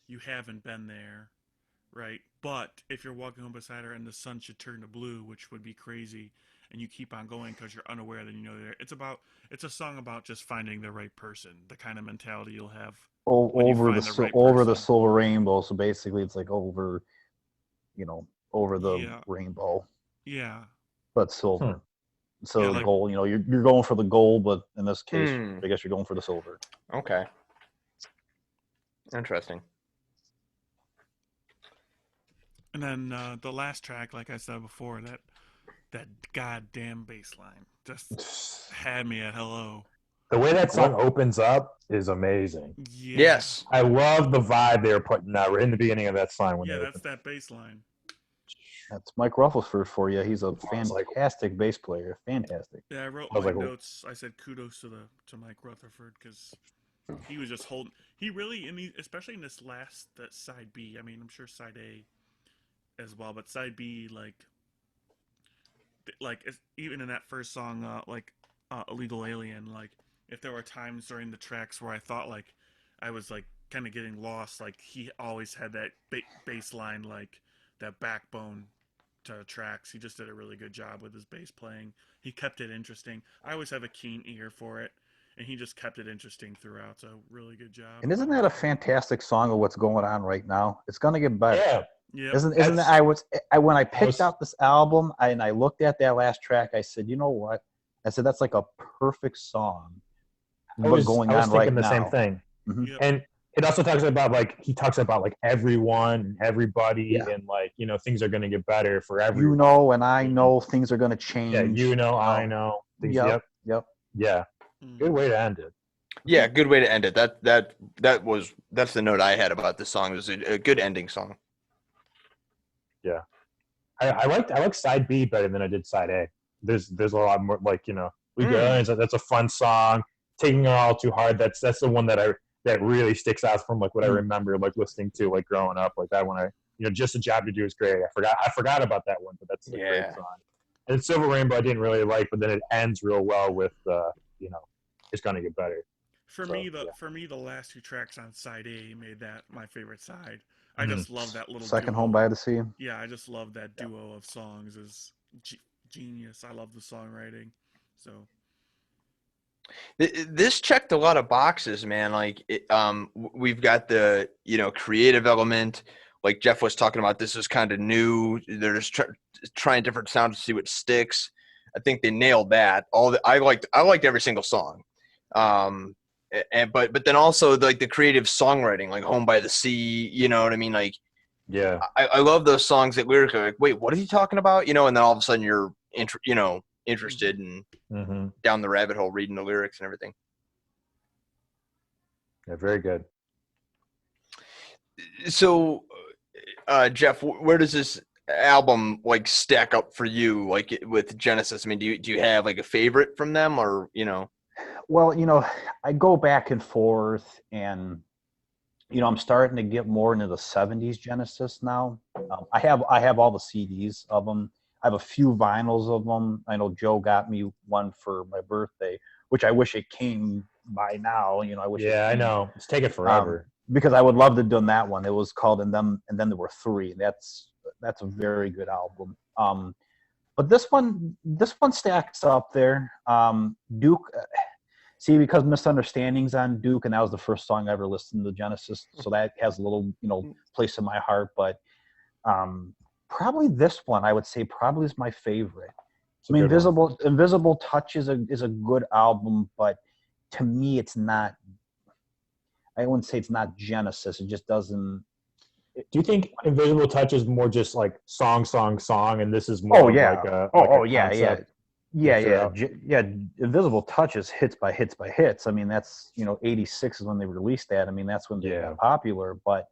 you haven't been there, right? But if you're walking home beside her and the sun should turn to blue, which would be crazy, and you keep on going because you're unaware that you know they're there. It's a song about just finding the right person, the kind of mentality you'll have when you Over find the right over the person. silver rainbow. So basically, it's like over, over the Yeah, rainbow, yeah, but silver. yeah. So the Like, gold, you're going for the gold, but in this case, Hmm. I guess you're going for the silver. Okay, interesting. and then the last track, like I said before, that goddamn bass line just had me at hello. The way that song opens up is amazing. Yeah, Yes. I love the vibe they were putting out right in the beginning of that song when yeah. they That's opened. that bass line. That's Mike Rufflesford for you. He's a I was like, fantastic bass player. Fantastic. Yeah, I wrote I was my like, notes. I said kudos to Mike Rutherford because he was just holding. He really, especially in this last that side B. I mean, I'm sure side A as well, but side B, even in that first song, Illegal Alien, like if there were times during the tracks where I thought like I was like kind of getting lost, like he always had that bass line, like that backbone to tracks. He just did a really good job with his bass playing. He kept it interesting. I always have a keen ear for it, and he just kept it interesting throughout. So really good job. And isn't that a fantastic song of what's going on right now? It's gonna get better. yeah. Yep. Isn't that when I picked out this album and I looked at that last track, I said, you know what? I said that's like a perfect song. I What's was going thinking on right the same now? thing. Mhm. Yep. And it also talks about like everyone and everybody Yeah. and like, things are gonna get better for everyone. And I know things are gonna change. Yeah, I know. Things Yep. Yep. Yeah. Good way to end it. Yeah, good way to end it. That's the note I had about this song. It was a good ending song. Yeah. I like side B better than I did side A. There's a lot more we go. That's a fun song. Taking it all too hard. That's the one that really sticks out from like what I remember like listening to like growing up like that one. Just a job to do is great. I forgot about that one, but that's a great song. And Silver Rainbow I didn't really like, but then it ends real well with it's gonna get better. For me, the last two tracks on side A made that my favorite side. I just love that little Second duo. Home by the Sea. Yeah, I just love that duo of songs. Is genius. I love the songwriting. So This checked a lot of boxes, man. Like, we've got the creative element. Like Jeff was talking about, this is kind of new. They're just trying different sounds to see what sticks. I think they nailed that. I liked every single song. But then also like the creative songwriting, like Home by the Sea. You know what I mean? Like, Yeah. I love those songs that lyrically like, wait, what is he talking about? And then all of a sudden you're interested and down the rabbit hole reading the lyrics and everything. Yeah, very good. So, Jeff, where does this album like stack up for you, like with Genesis? I mean, do you have like a favorite from them, or Well, I go back and forth, and I'm starting to get more into the '70s Genesis now. I have all the CDs of them. I have a few vinyls of them. I know Joe got me one for my birthday, which I wish it came by now. I wish. Yeah, I know. It's taken forever. Because I would love to have done that one. It was called and then there were three. That's a very good album. But this one stacks up there. Duke. See, because Misunderstandings on Duke, and that was the first song I ever listened to Genesis, so that has a little, place in my heart. But probably this one, I would say, probably is my favorite. I mean, Invisible Touch is a good album, but to me, it's not. I wouldn't say it's not Genesis. It just doesn't. Do you think Invisible Touch is more just like song, and this is more Oh of yeah. like a Yeah, yeah. concept? Yeah. Invisible Touch is hits by hits by hits. I mean, that's 86 is when they released that. I mean, that's when they Yeah. got popular. But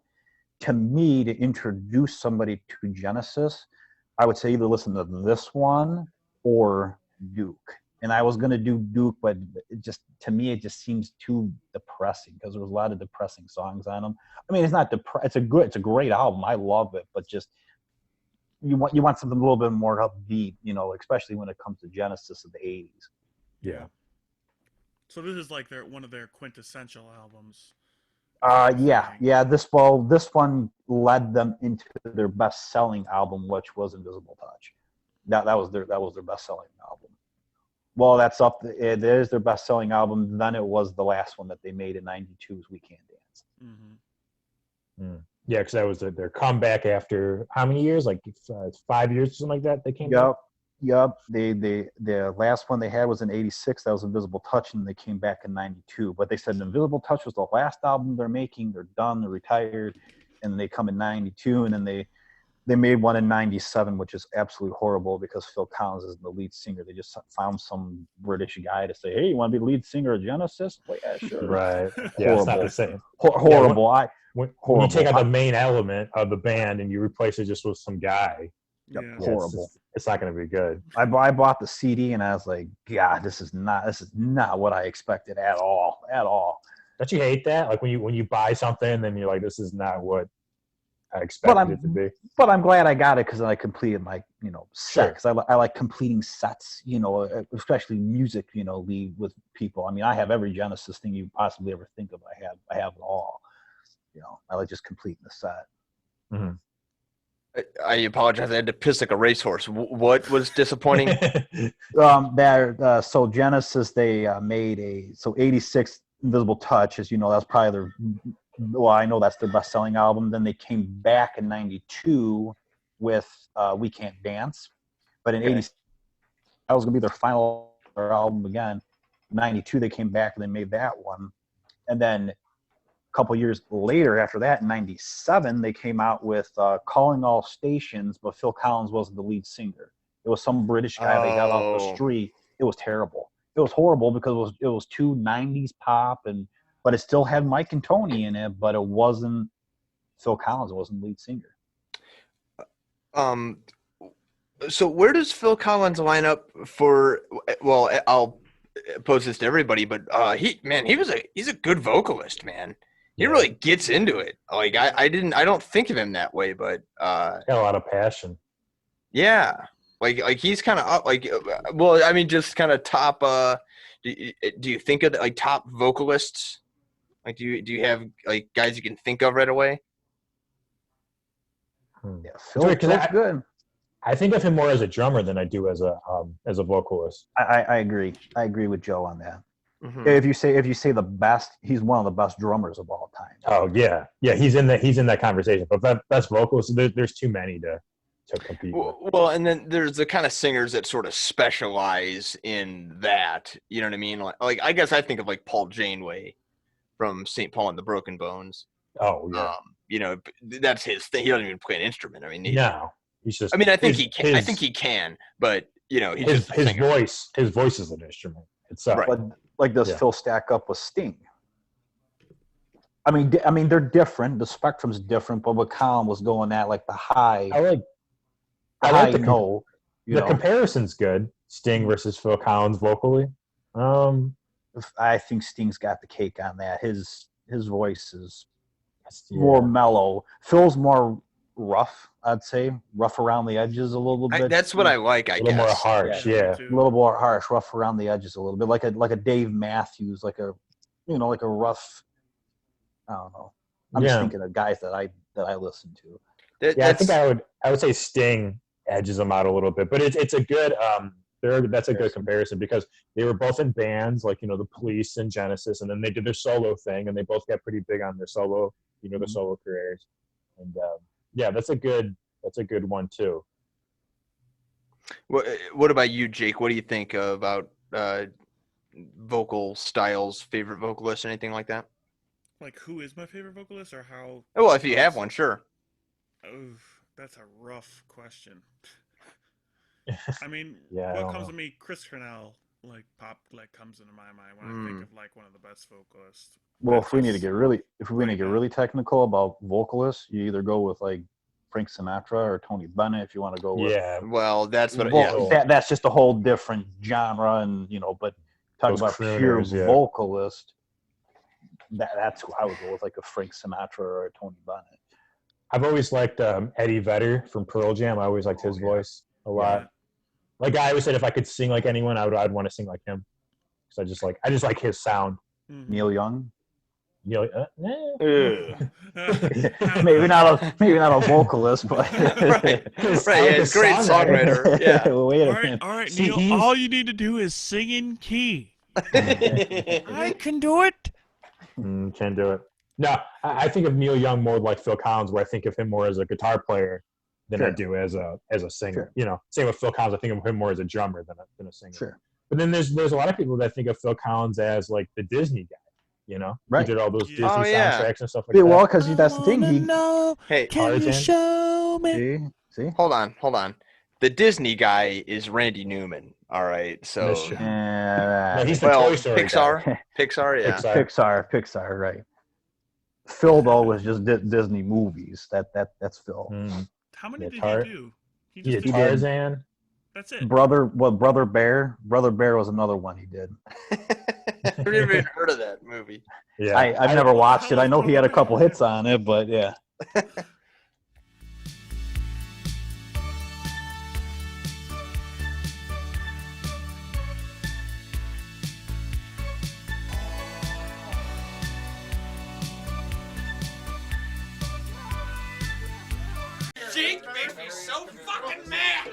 to me, to introduce somebody to Genesis, I would say either listen to this one or Duke. And I was gonna do Duke, but to me it just seems too depressing because there was a lot of depressing songs on them. I mean, it's not it's a great album. I love it, but just you want something a little bit more upbeat, especially when it comes to Genesis of the '80s. Yeah. So this is like one of their quintessential albums. Yeah. This one led them into their best-selling album, which was Invisible Touch. That was their best-selling album. Well, it is their best-selling album. Then it was the last one that they made in '92's "We Can't Dance." Mm-hmm. Yeah, because that was their comeback after how many years? Like 5 years or something like that. They came back. Yep. The last one they had was in '86. That was Invisible Touch, and they came back in '92. But they said Invisible Touch was the last album they're making. They're done. They're retired, and then they come in '92, and then they made one in '97, which is absolutely horrible because Phil Collins is the lead singer. They just found some British guy to say, "Hey, you want to be the lead singer of Genesis?" Well, yeah, sure. Right. Yeah, it's not the same. Horrible. When you take out the main element of the band and you replace it just with some guy, Yeah. Horrible. It's not going to be good. I bought the CD and I was like, God, this is not what I expected at all. Don't you hate that? Like when you buy something and then you're like, this is not what I expected it to be. But I'm glad I got it because I completed my set. Because Sure. I like completing sets, especially music, with people. I mean, I have every Genesis thing you possibly ever think of. I have it all. I like just completing the set. Mm-hmm. I apologize. I had to piss like a racehorse. What was disappointing? So Genesis, they made '86 Invisible Touch, as you know, that's probably I know that's their best-selling album. Then they came back in '92 with We Can't Dance, but in '86 that was gonna be their final album again. '92 they came back and they made that one, and then a couple years later after that, in '97, they came out with Calling All Stations, but Phil Collins wasn't the lead singer. It was some British guy they got off the street. It was terrible. It was horrible because it was too '90s pop, but it still had Mike and Tony in it, but it wasn't Phil Collins. It wasn't the lead singer. So where does Phil Collins line up for? Well, I'll pose this to everybody, but he's a good vocalist, man. He really gets into it. Like I don't think of him that way, but got a lot of passion. Yeah, like he's kind of up. Like, well, I mean, just kind of top. Do you think of like top vocalists? Like, do you have like guys you can think of right away? Yeah, Phil's good. I think of him more as a drummer than I do as a vocalist. I agree. I agree with Joe on that. Mm-hmm. If you say the best, he's one of the best drummers of all time. Oh yeah. He's in that conversation. But best vocalist, there's too many to compete with. Well, and then there's the kind of singers that sort of specialize in that. You know what I mean? Like I guess I think of like Paul Janeway from St. Paul and the Broken Bones. Oh yeah. That's his thing. He doesn't even play an instrument. I mean, no, he's just. I mean, I think he can. I think he can, but he's his voice. His voice is an instrument itself. Right. Like does Phil stack up with Sting? I mean, they're different. The spectrum's different, but what Collin was going at, like the high. I like the comparison's good. Sting versus Phil Collins vocally. I think Sting's got the cake on that. His voice is more mellow. Phil's more rough, I'd say, rough around the edges a little bit. That's what I like. I guess a little more harsh, a little more harsh, rough around the edges a little bit, like a Dave Matthews, like a rough. I don't know. I'm just thinking of guys that I listen to. I think I would say Sting edges them out a little bit, but it's a good that's a good comparison because they were both in bands like the Police and Genesis, and then they did their solo thing, and they both got pretty big on their solo their solo careers, and that's a good one too. What about you, Jake? What do you think about vocal styles, favorite vocalist, anything like that? Like, who is my favorite vocalist, or how? Well, if you have one, sure. Oof, that's a rough question. I mean, Yeah, I what don't comes know. to me, Chris Cornell, comes into my mind when I think of like one of the best vocalists. Well, That's if we need to just get really, right now. technical about vocalists, you either go with like Frank Sinatra or Tony Bennett. If you want to go with, Yeah, Well, that's what. well, Cool. that's just a whole different genre, and but talk Those about pure crooners, yeah. vocalist. That's who I would go with, like a Frank Sinatra or a Tony Bennett. I've always liked Eddie Vedder from Pearl Jam. I always liked his voice a lot. Yeah. Like I always said, if I could sing like anyone, I'd want to sing like him because I just like his sound. Mhm. Neil Young, You know, maybe not a vocalist, but Right. His Right. Yeah, he's a great songwriter. Yeah. Wait a All right, minute. all right, See, Neil. he's- All you need to do is sing in key. I can do it. Can't do it. No, I think of Neil Young more like Phil Collins, where I think of him more as a guitar player than I Sure. do as a singer. Sure. You know, same with Phil Collins. I think of him more as a drummer than a singer. Sure. But then there's a lot of people that think of Phil Collins as like the Disney guy. You know, Right. He did all those Yeah. Disney Oh, yeah. soundtracks and stuff like Yeah, that. well, because that's the thing. Hey, can you Tarzan. show me? See. hold on. The Disney guy is Randy Newman. All right. So, That's true. Yeah, No, he's the well, Toy Story Pixar. guy. Pixar. Yeah. Pixar, right? Phil though was just Disney movies. That's Phil. Mm. How many Yeah, did he do? He He just did did. Tarzan. That's it. Brother Bear. Brother Bear was another one he did. I've never even heard of that movie. Yeah, I've never watched it. I know he had a couple hits on it, but yeah. Zeke makes me so fucking mad.